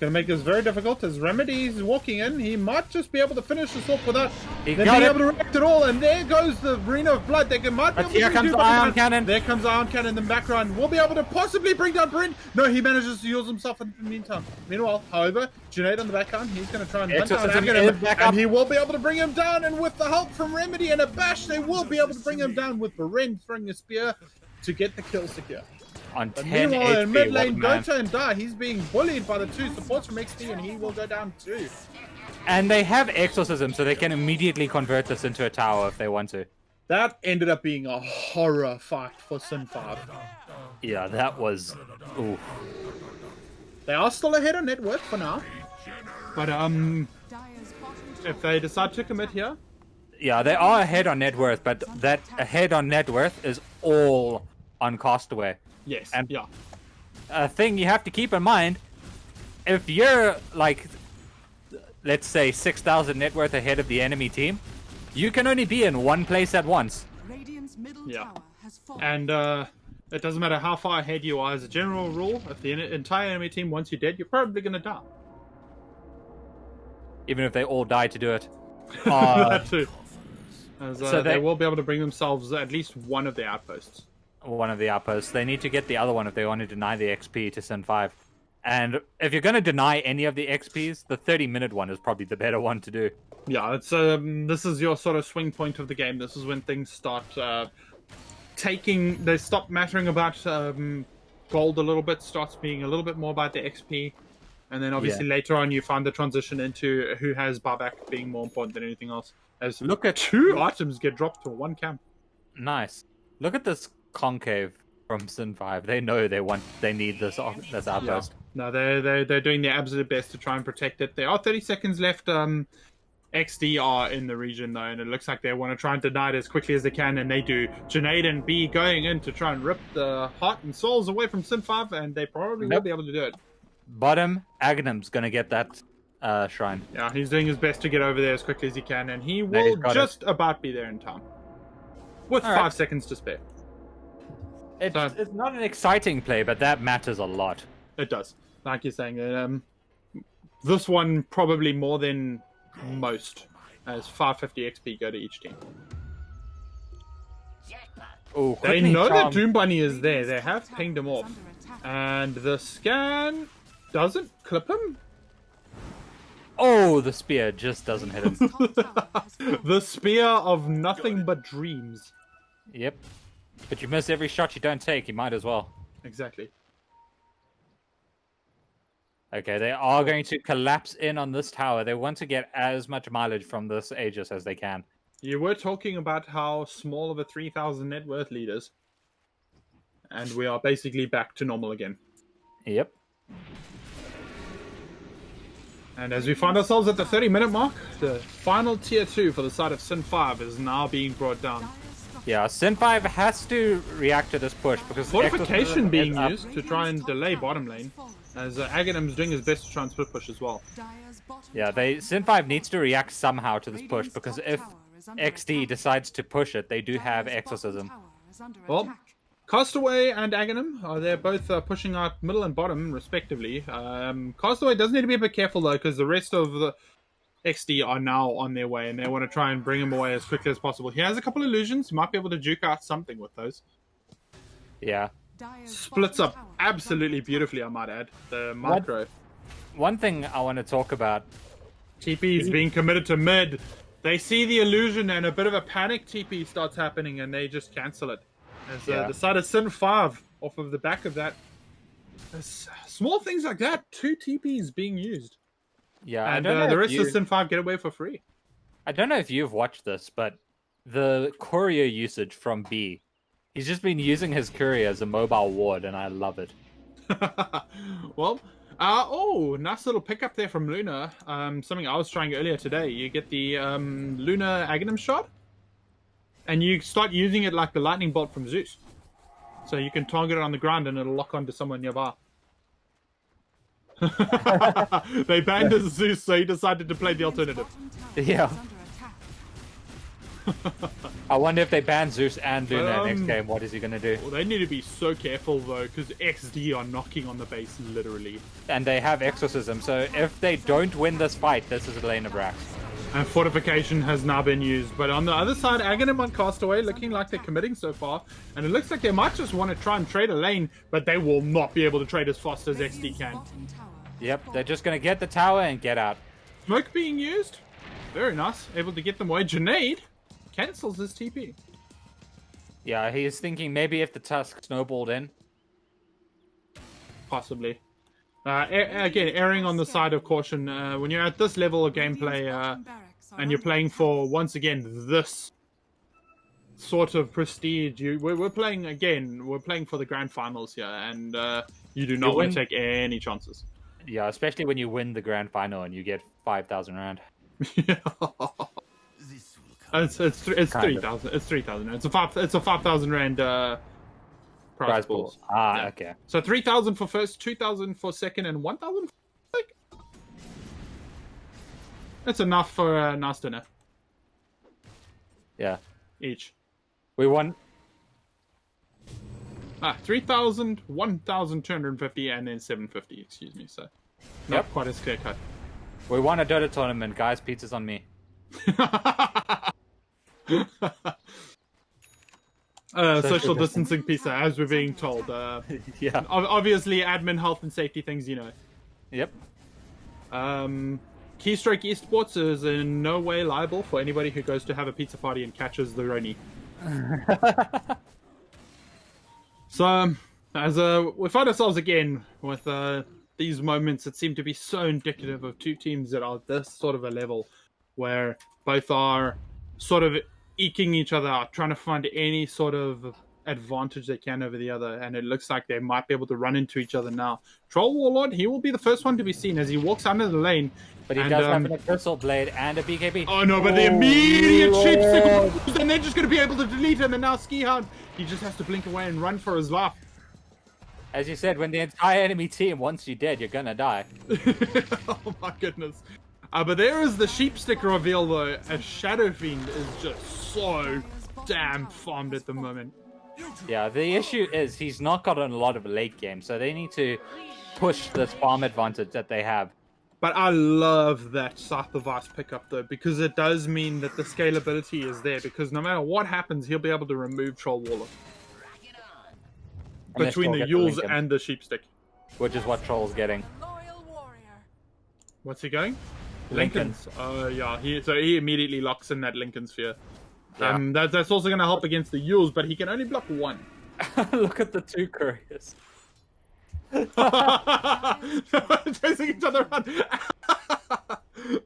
Gonna make this very difficult as Remedy's walking in. He might just be able to finish this off without He them got being it. able to react at all. And there goes the Arena of Blood. They might be But able here to comes do the something Ion about it. Cannon. There comes the Ion Cannon in the background. We'll be able to possibly bring down Bryn. No, he manages to use himself in the meantime. Meanwhile, however, Junaid on the background, he's going to try and hunt down Exorcism Aghanim, is back up. and he will be able to bring him down. And with the help from Remedy and a bash, they will be able to bring him down with Beren throwing a spear to get the kill secure. On But 10 meanwhile, HP, in mid what a lane, man. Dota and Da, he's being bullied by the two supports from XD, and he will go down too. And they have Exorcism, so they can immediately convert this into a tower if they want to. That ended up being a horror fight for Sin 5. Yeah, that was... Ooh. They are still ahead on net worth for now. But Dire's bottom if they decide to commit here, Yeah, they are ahead on net worth, but that ahead on net worth is all on Castaway. yes, And- yeah. A thing you have to keep in mind, if you're like, let's say 6,000 net worth ahead of the enemy team, you can only be in one place at once. Radiant's middle Yeah. tower has fallen. And it doesn't matter how far ahead you are as a general rule, if the entire enemy team wants you dead, you're probably going to die. Even if they all die to do it. That too. As, So they they- will be able to bring themselves at least one of the outposts. One of the outposts. They need to get the other one if they want to deny the XP to Sin 5. And if you're going to deny any of the XPs, the 30-minute one is probably the better one to do. Yeah, it's this is your sort of swing point of the game. This is when things start they stop mattering about gold a little bit, starts being a little bit more about the XP. And then obviously later on you find the transition into who has buyback being more important than anything else. As Look at two items get dropped to one camp. Nice. Look at this concave from Sin 5. They know they need this outpost. No, they're doing their absolute best to try and protect it. There are 30 seconds left. XD are in the region though, and it looks like they want to try and deny it as quickly as they can, and they do. Junaid and B going in to try and rip the heart and souls away from Sin 5, and they probably will Nope. be able to do it. Bottom, Aghanim's gonna get that shrine. Yeah, he's doing his best to get over there as quickly as he can, and he No, he's will got just about be there in time. With All right. 5 seconds to spare. It's not an exciting play, but that matters a lot. It does. Like you're saying, this one probably more than most, as 550 XP go to each team. Oh, They know that Doom Bunny is there. They have pinged him off. Under attack. And the scan doesn't clip him. Oh, the spear just doesn't hit him. Top tower has fallen. The spear of nothing but dreams. Yep. But you miss every shot you don't take, you might as well. Exactly. Okay, they are going to collapse in on this tower. They want to get as much mileage from this Aegis as they can. You were talking about how small of a 3,000 net worth lead is. And we are basically back to normal again. Yep. And as we find ourselves at the 30-minute mark, the final tier 2 for the side of Sin 5 is now being brought down. Dire's structure Yeah, Sin 5 has to react to this push because Fortification Exorcism being is up. used to try and delay bottom lane, as Aghanim's doing his best to try and split push as well. Dire's bottom Yeah, tower Sin 5 needs to react somehow to this push Radiant's because top if tower is under XD attack. decides to push it, they do have Dire's bottom Exorcism. tower is under Well, attack. Castaway and Aghanim, they're both pushing out middle and bottom, respectively. Castaway does need to be a bit careful, though, because the rest of the XD are now on their way, and they want to try and bring him away as quickly as possible. He has a couple illusions. He might be able to juke out something with those. Yeah. Dire's Splits bottom up tower is absolutely under beautifully, I might add. The micro. One thing I want to talk about. TP is being committed to mid. They see the illusion, and a bit of a panic TP starts happening, and they just cancel it. As Yeah. the side of Sin 5, off of the back of that. Small things like that, 2 TPs being used. Yeah, And I don't know the if rest you- of Sin 5 get away for free. I don't know if you've watched this, but the courier usage from B, he's just been using his courier as a mobile ward, and I love it. Well, nice little pickup there from Luna. Something I was trying earlier today. You get the Luna Aghanim shot, and you start using it like the lightning bolt from Zeus. So you can target it on the ground, and it'll lock onto someone nearby. They banned his Zeus, so he decided to play the alternative. bottom tower Yeah. is under attack. I wonder if they ban Zeus and Luna next Um, game. What is he gonna do? Well, they need to be so careful though, because Exdee are knocking on the base literally. And they have exorcism, so if they don't win this fight, this is a lane of Brax. And fortification has now been used, but on the other side, Aghanim on Castaway looking like they're committing so far, and it looks like they might just want to try and trade a lane, but they will not be able to trade as fast as XD can. Yep, they're just gonna get the tower and get out. Smoke being used, very nice, able to get them away. Janaid cancels his TP. Yeah, he's thinking maybe if the Tusk snowballed in. Possibly. Again, erring on the side of caution. When you're at this level of gameplay, and you're playing for, once again, this sort of prestige, we're playing, again, we're playing for the grand finals here, and you do not want to take any chances. Yeah, especially when you win the grand final and you get 5,000 rand. It's 3,000. It's 3,000. It's a 5,000 rand prize pool. Ah, okay. So 3,000 for first, 2,000 for second, and 1,000 for like. That's enough for a nice dinner Yeah. each. We won. 3,000, 1,250, and then 750. Excuse me. So not quite as clear cut. We won a Dota tournament, guys. Pizza's on me. Social distancing pizza, as we're being told. Yeah. Obviously, admin, health, and safety things, you know. Yep. Keystroke Esports is in no way liable for anybody who goes to have a pizza party and catches the Roni. So, as we find ourselves again with these moments that seem to be so indicative of two teams that are this sort of a level, where both are sort of eking each other out, trying to find any sort of advantage they can over the other, and it looks like they might be able to run into each other now. Troll Warlord, he will be the first one to be seen as he walks under the lane. But he does have an Abyssal Blade and a BKB. Oh no, but the immediate shape stick, and they're just going to be able to delete him, and now Ski Hound, he just has to blink away and run for his life. As you said, when the entire enemy team wants you dead, you're gonna die. Oh my goodness. But there is the sheep stick reveal though, as Shadow Fiend is just so damn farmed at the moment. Yeah, the issue is he's not got a lot of late game, so they need to push this farm advantage that they have. But I love that Scythe of Ice pickup though, because it does mean that the scalability is there, because no matter what happens, he'll be able to remove Troll Waller. Between the Yules and the sheep stick. Which is what Troll's getting. What's he going? Lincoln. Yeah, he immediately locks in that Lincoln sphere. Yeah. That's also going to help against the Yules, but he can only block one. Look at the two couriers. Chasing each other around.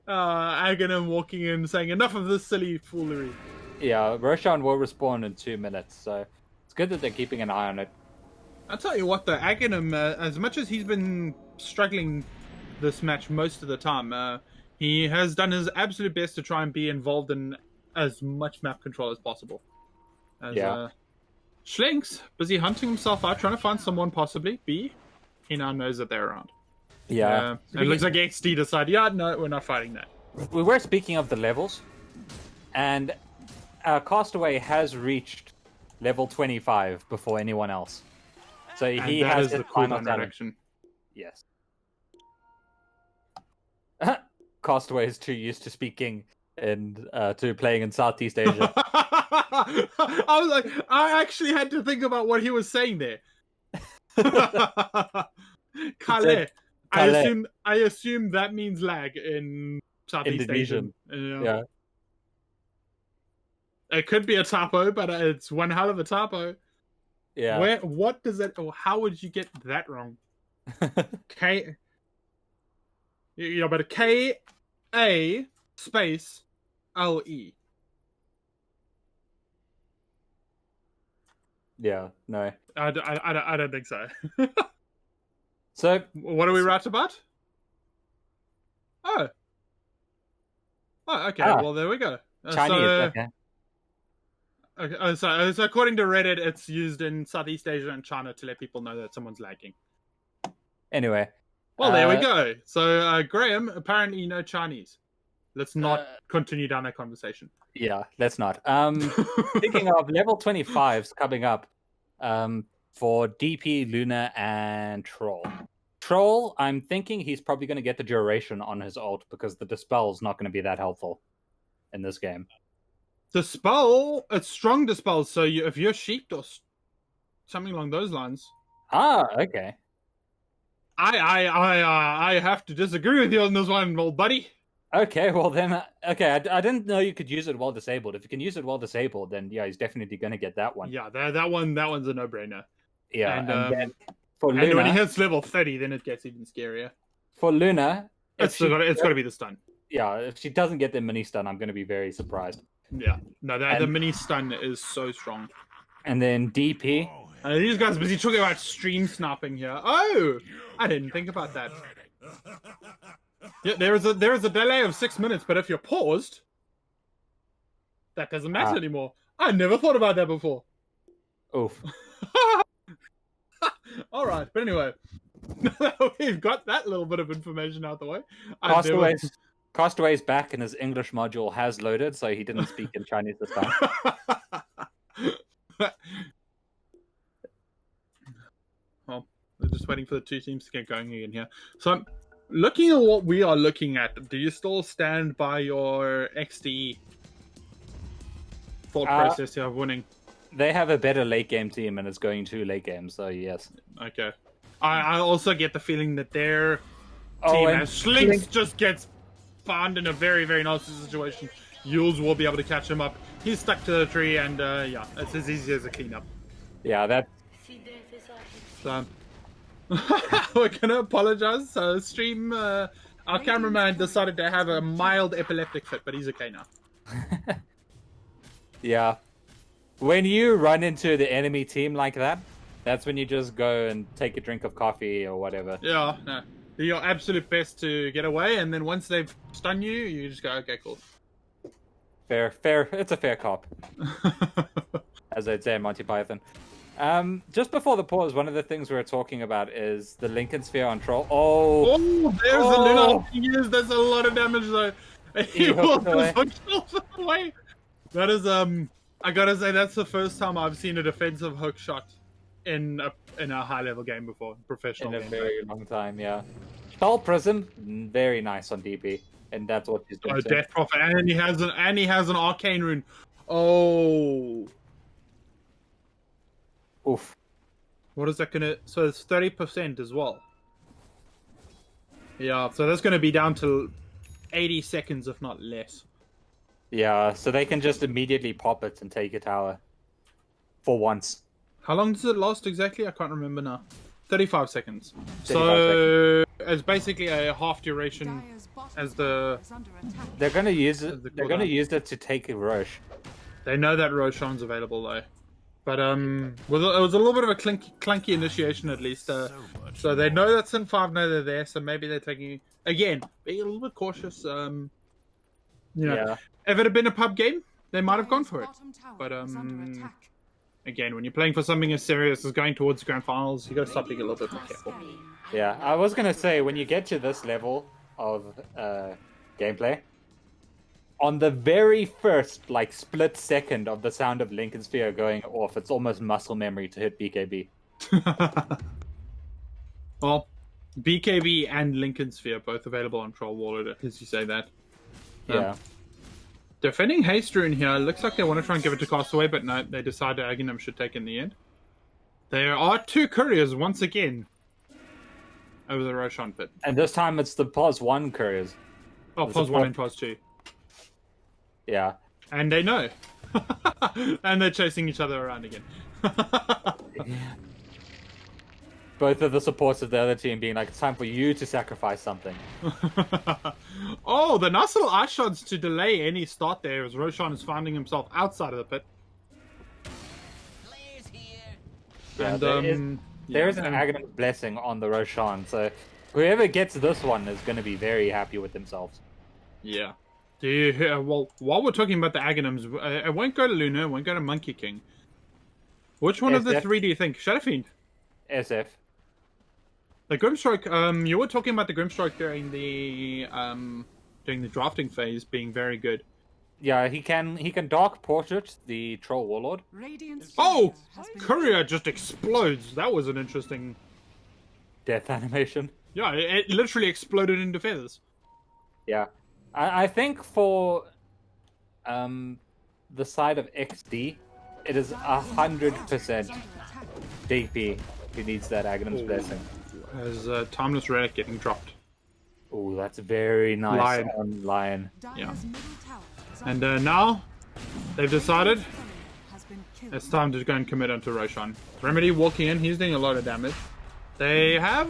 Aghanim walking in saying, enough of this silly foolery. Yeah, Roshan will respawn in 2 minutes, so it's good that they're keeping an eye on it. I'll tell you what though, Aghanim, as much as he's been struggling this match most of the time, he has done his absolute best to try and be involved in as much map control as possible. Schlinks, busy hunting himself out, trying to find someone possibly. B, he now knows that they're around. Yeah. It looks like XD decided, yeah, no, we're not fighting that. We were speaking of the levels, and Castaway has reached level 25 before anyone else. So he has the final direction. Yes. Castaway is too used to speaking and to playing in Southeast Asia. I was like, I actually had to think about what he was saying there. Calais. I assume that means lag in Southeast Asian. Yeah. It could be a typo, but it's one hell of a typo. Yeah. What does that? Or how would you get that wrong? K. Yeah, but K-A space L-E. Yeah. No. I don't think so. So what are we right about? Oh, okay. Well, there we go. Chinese. Okay. So according to Reddit, it's used in Southeast Asia and China to let people know that someone's lagging. Anyway. Well, there we go. So, Graham, apparently you know Chinese. Let's not continue down that conversation. Yeah, let's not. Speaking of level 25s coming up, for DP, Luna, and Troll. Troll, I'm thinking he's probably going to get the duration on his ult because the Dispel's not going to be that helpful in this game. Dispel, it's strong Dispel, so if you're sheeped or something along those lines. Ah, okay. I have to disagree with you on this one, old buddy. Okay, well then, okay, I didn't know you could use it while disabled. If you can use it while disabled, then yeah, he's definitely going to get that one. Yeah, that one's a no-brainer. Yeah, and then for and Luna, when he hits level 30, then it gets even scarier. for Luna, It's got to be the stun. yeah, if she doesn't get the mini stun, I'm going to be very surprised. Yeah, no, the mini stun is so strong. And then DP, These guys are busy talking about stream snapping here. Oh, I didn't think about that. Yeah, there is a delay of 6 minutes, but if you're paused, that doesn't matter anymore. I never thought about that before. oof. All right, but anyway, we've got that little bit of information out the way. Castaway's back and his English module has loaded, so he didn't speak in Chinese this time. Well, we're just waiting for the two teams to get going again here. So, looking at what we are looking at, do you still stand by your Exdee thought process here of winning? They have a better late game team, and it's going to late game, so yes. Okay. I also get the feeling that their team, as Slinks just gets found in a very, very nasty situation, Yules will be able to catch him up. He's stuck to the tree, and yeah, it's as easy as a cleanup. Yeah, that... So, we're gonna apologize. Stream, our cameraman decided to have a mild epileptic fit, but he's okay now. Yeah. When you run into the enemy team like that, that's when you just go and take a drink of coffee or whatever. Yeah, no. Do your absolute best to get away, and then once they've stunned you, you just go, okay, cool. Fair. It's a fair cop. As I'd say in Monty Python. Just before the pause, one of the things we were talking about is the Lincoln Sphere on Troll. Oh, there's a Luna. Yes, that's a lot of damage though. He hooked away. That is I gotta say that's the first time I've seen a defensive hook shot in a high level game before, professional in a game. very long time, yeah. Troll Prism, very nice on DP, and that's what he's doing. Oh, Death Prophet, and he has an arcane rune. Oh. Oof. What is that gonna? So it's 30% as well. Yeah, so that's gonna be down to 80 seconds, if not less. Yeah, so they can just immediately pop it and take a tower. For once. How long does it last exactly? I can't remember now. 35 seconds. 35 So it's basically a half duration as the. They're gonna use it. They're gonna use it to take a Roche. They know that Roshan's available though, but it was a little bit of a clunky initiation at least. So they know that Sin 5 know they're there, so maybe they're taking again. Be a little bit cautious. You know, Yeah. if it had been a pub game, they might have gone for it. But again, when you're playing for something as serious as going towards the grand finals, you got to start being a little bit more careful. Yeah, I was gonna say when you get to this level of gameplay, on the very first split second of the sound of Lincoln Sphere going off, it's almost muscle memory to hit BKB. Well, BKB and Lincoln Sphere both available on Troll Wallet, as you say that. Yeah. Defending Haste Rune here, looks like they want to try and give it to Castaway, but no, they decide Aghanim should take in the end. There are two couriers once again over the Roshan pit. And this time it's the pause 1 couriers. Oh, pause 1 and pause 2. Yeah. And they know. And they're chasing each other around again. Both of the supports of the other team being like, it's time for you to sacrifice something. Oh, the nice little ice shots to delay any start there as Roshan is finding himself outside of the pit. Yeah, And there is an Aghanim blessing on the Roshan, so whoever gets this one is going to be very happy with themselves. Yeah. Do you, well, while we're talking about the Aghanims, it won't go to Luna, it won't go to Monkey King. Which one of the three do you think? Shadow Fiend? SF. The Grimstroke, you were talking about the Grimstroke during the during the drafting phase being very good. Yeah, he can dark portrait the troll warlord. Radiant's Oh, barrier has been Courier just explodes. That was an interesting. Death animation. Yeah, it literally exploded into feathers. Yeah, I think for the side of XD, it is 100% DP who needs that Aghanim's Blessing. As Timeless Relic getting dropped. Oh, that's very nice Lion. on Lion. Dire's middle tower is And under now they've decided attack. Has been killed. it's time to go and commit onto Roshan. Remedy walking in, he's doing a lot of damage. They have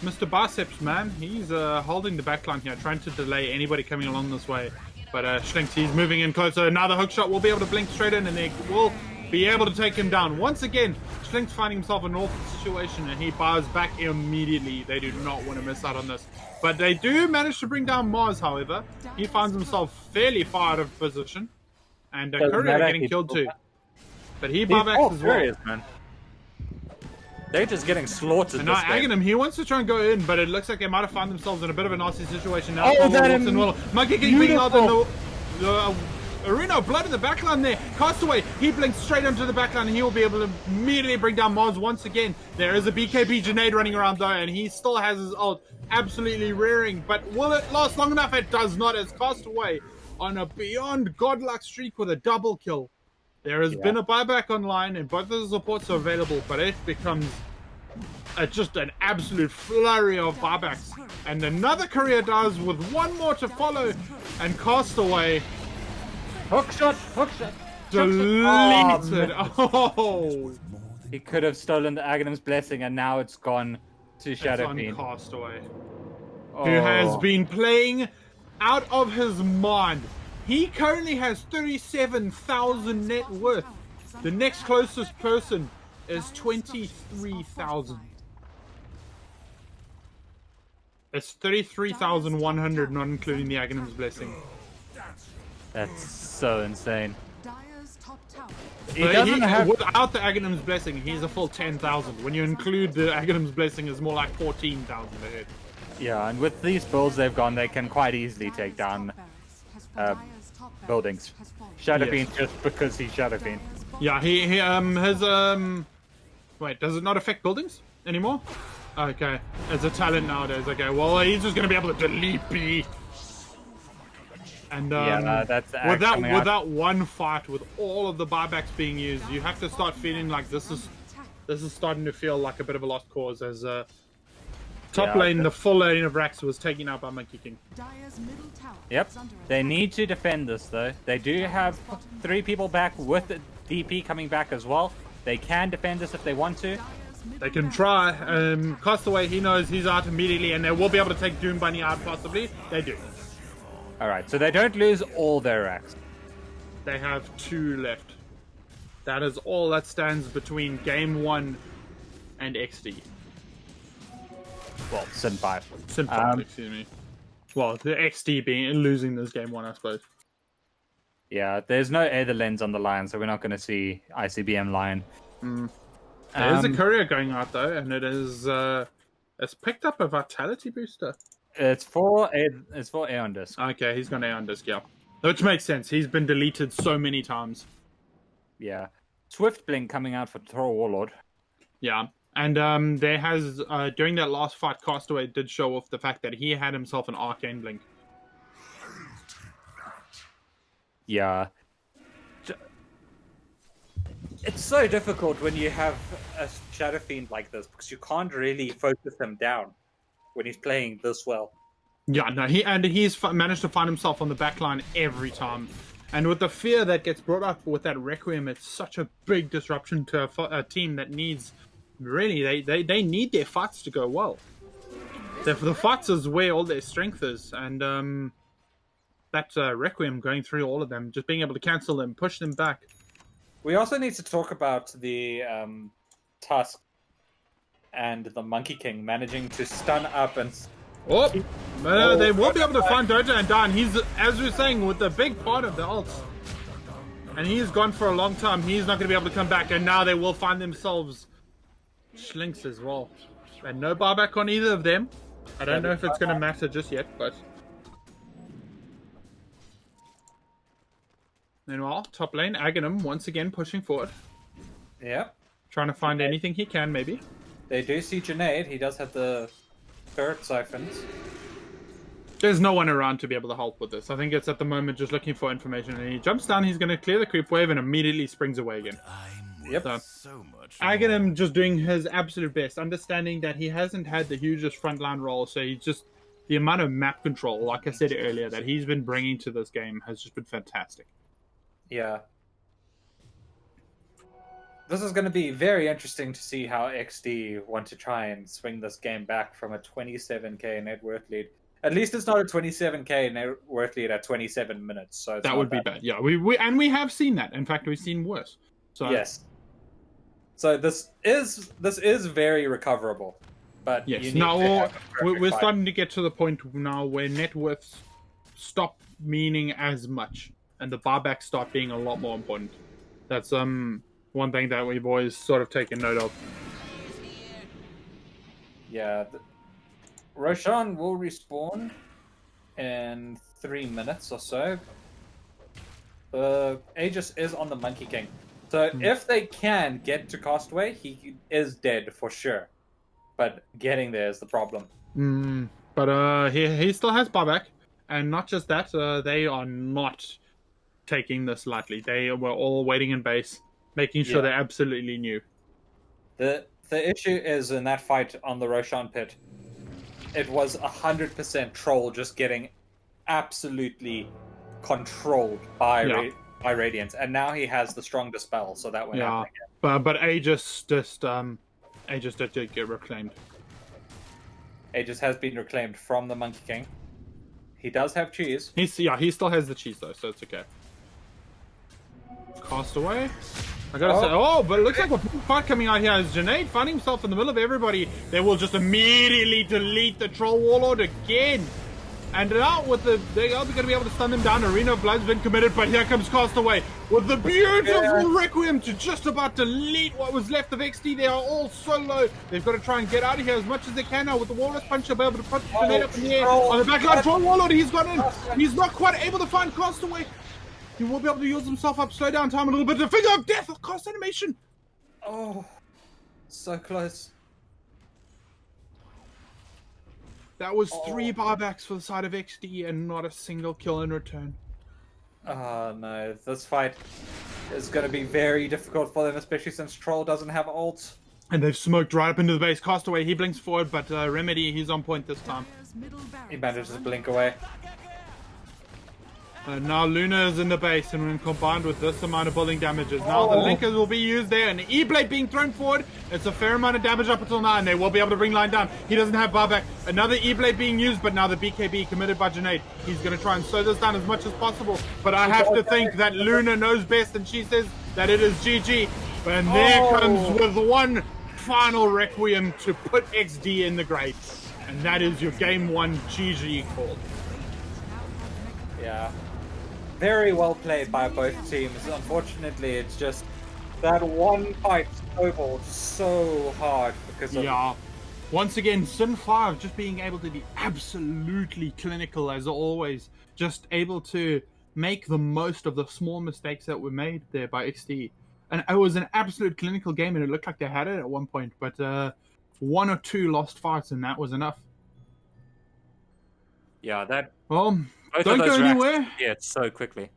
Mr. Biceps, man. He's holding the backline here, trying to delay anybody coming along this way. But Schlinks, he's moving in closer. Now the hook shot will be able to blink straight in, and they will be able to take him down. Once again, Schlinks finding himself in an awful situation, and he bows back immediately. They do not want to miss out on this. But they do manage to bring down Mars, however. He finds himself fairly far out of position. And Doesn't Courier matter, getting he killed pulled too. back. But he These buybacks all as well. furious, man. They're just getting slaughtered And now this game. Aghanim, he wants to try and go in, but it looks like they might have found themselves in a bit of a nasty situation now. Oh, Paul that Wilson will. Monkey King being out in beautiful. the arena of blood in the backline there. Castaway, he blinks straight into the backline, and he will be able to immediately bring down Mars once again. There is a BKB Junaid running around though, and he still has his ult absolutely rearing. But will it last long enough? It does not, as Castaway on a beyond godlike streak with a double kill. There has been a buyback online, and both of the supports are available, but it becomes just an absolute flurry of buybacks. And another Courier does with one more to follow, and Castaway Hook shot, hook shot. deleted. Oh, He could have stolen the Aghanim's Blessing, and now it's gone to it's Shadow on Fiend. Castaway, Oh. who has been playing out of his mind. He currently has 37,000 net worth. The next closest person is 23,000. It's 33,100, not including the Aghanim's Blessing. That's so insane. Dire's top tower. He But doesn't have. without the Aghanim's Blessing, he's a full 10,000. When you include the Aghanim's Blessing, it's more like 14,000 ahead. Yeah, and with these builds they've gone, they can quite easily take down buildings. Shadow Yes. Fiend just because he's Shadow Fiend. Yeah, he has wait, does it not affect buildings anymore? Okay, it's a talent nowadays. Okay, well he's just gonna be able to delete B. And Yeah, that's the axe without coming out. without one fight, with all of the buybacks being used, you have to start feeling like this is starting to feel like a bit of a lost cause, as top Yeah, lane, the full lane of Rax was taken out by Monkey King. Dire's middle tower Yep, is under they attack. need to defend this though. They do have 3 people back with the DP coming back as well. They can defend this if they want to. Dire's middle They can barracks try. is under Castaway, he knows he's out immediately, and they will be able to take Doom Bunny out possibly. They do. Alright, so they don't lose all their racks. They have 2 left. That is all that stands between Game 1 and Exdee. Well, Sin 5. Simple, excuse me. Well, the Exdee being losing this Game 1, I suppose. Yeah, there's no Aether Lens on the Lion, so we're not going to see ICBM Lion. There is a courier going out though, and it is it's picked up a vitality booster. It's for Aeon Disc. Okay, he's gonna Aeon Disc, yeah. Which makes sense. He's been deleted so many times. Yeah. Swift Blink coming out for Troll Warlord. Yeah. And there has during that last fight, Castaway did show off the fact that he had himself an Arcane Blink. Yeah. It's so difficult when you have a Shadow Fiend like this, because you can't really focus him down when he's playing this well. Yeah, no, he's managed to find himself on the back line every time. And with the fear that gets brought up with that Requiem, it's such a big disruption to a team that needs, really, they need their fights to go well. The fights is where all their strength is. And that Requiem going through all of them, just being able to cancel them, push them back. We also need to talk about the Tusk and the Monkey King managing to stun up and... Oh, they will be able to find Dota and down. He's, as we were saying, with the big part of the ults. And he's gone for a long time. He's not going to be able to come back. And now they will find themselves Schlinks as well. And no buyback on either of them. I don't know if it's going to matter just yet, but... Meanwhile, top lane, Aghanim once again pushing forward. Yep. Trying to find anything he can, maybe. They do see Junaid. He does have the turret siphons. There's no one around to be able to help with this. I think it's at the moment just looking for information. And he jumps down, he's going to clear the creep wave and immediately springs away again. Yep. So much. Aghanim just doing his absolute best, understanding that he hasn't had the hugest frontline role, so he's just... The amount of map control, like I said earlier, that he's been bringing to this game has just been fantastic. Yeah. This is going to be very interesting to see how Exdee want to try and swing this game back from a 27k net worth lead. At least it's not a 27k net worth lead at 27 minutes. So that would be bad. Yeah, we have seen that. In fact, we've seen worse. So yes. So this is very recoverable. But yes, you need now to have a perfect we're fight. starting to get to the point now where net worths stop meaning as much, and the buybacks start being a lot more important. That's one thing that we've always sort of taken note of. Yeah, Roshan will respawn in 3 minutes or so. Aegis is on the Monkey King, so if they can get to Castaway, he is dead for sure. But getting there is the problem. But he still has buyback, and not just that, they are not taking this lightly. They were all waiting in base, making sure they absolutely knew. The issue is in that fight on the Roshan pit, it was 100% troll just getting absolutely controlled by Radiance, and now he has the strong dispel, so that went out again. But Aegis did get reclaimed. Aegis has been reclaimed from the Monkey King. He does have cheese. He still has the cheese though, so it's okay. Cast away. I gotta say, but it looks like a big fight coming out here as Junaid finding himself in the middle of everybody. They will just immediately delete the Troll Warlord again. And now with they are going to be able to stun them down. Arena of Blood's been committed, but here comes Castaway with the beautiful Requiem to just about delete what was left of Exdee. They are all so low. They've got to try and get out of here as much as they can now. With the Walrus Punch, they'll be able to put the grenade up in the air. On the back line, Troll Warlord, he's gone in. He's not quite able to find Castaway. He will be able to use himself up, slow down time a little bit. The Finger of Death, cast animation. Oh, so close. That was 3 buybacks for the side of Exdee and not a single kill in return. Oh no, this fight is going to be very difficult for them, especially since Troll doesn't have ult. And they've smoked right up into the base. Castaway, he blinks forward, but Remedy, he's on point this time. He manages to blink away. Now Luna is in the base, and when combined with this amount of building damages, now the Linkers will be used there, and the E-Blade being thrown forward. It's a fair amount of damage up until now, and they will be able to bring line down. He doesn't have buyback. Another E-Blade being used, but now the BKB committed by Junaid. He's going to try and slow this down as much as possible, but I have to think that Luna knows best, and she says that it is GG. And there comes with one final Requiem to put Exdee in the grave. And that is your game 1 GG call. Yeah. Very well played by both teams. Unfortunately, it's just that one fight snowballed so hard because of... Once again, Sin 5 just being able to be absolutely clinical as always. Just able to make the most of the small mistakes that were made there by Exdee. And it was an absolute clinical game, and it looked like they had it at one point. But 1 or 2 lost fights, and that was enough. Yeah, that... Well... Both don't of those go racks anywhere. Yeah, it's so quickly.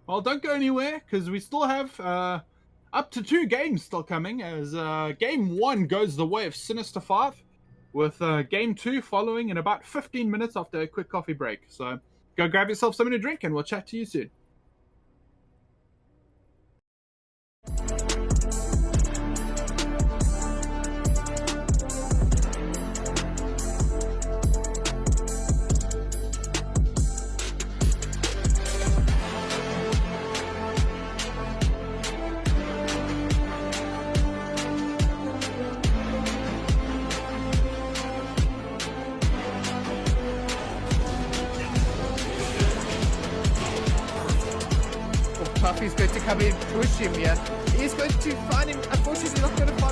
Well, don't go anywhere, because we still have up to 2 games still coming, as game 1 goes the way of Sinister 5, with game 2 following in about 15 minutes after a quick coffee break. So go grab yourself something to drink, and we'll chat to you soon. Puffy's going to come in, push him, yeah. He's going to find him, unfortunately not going to find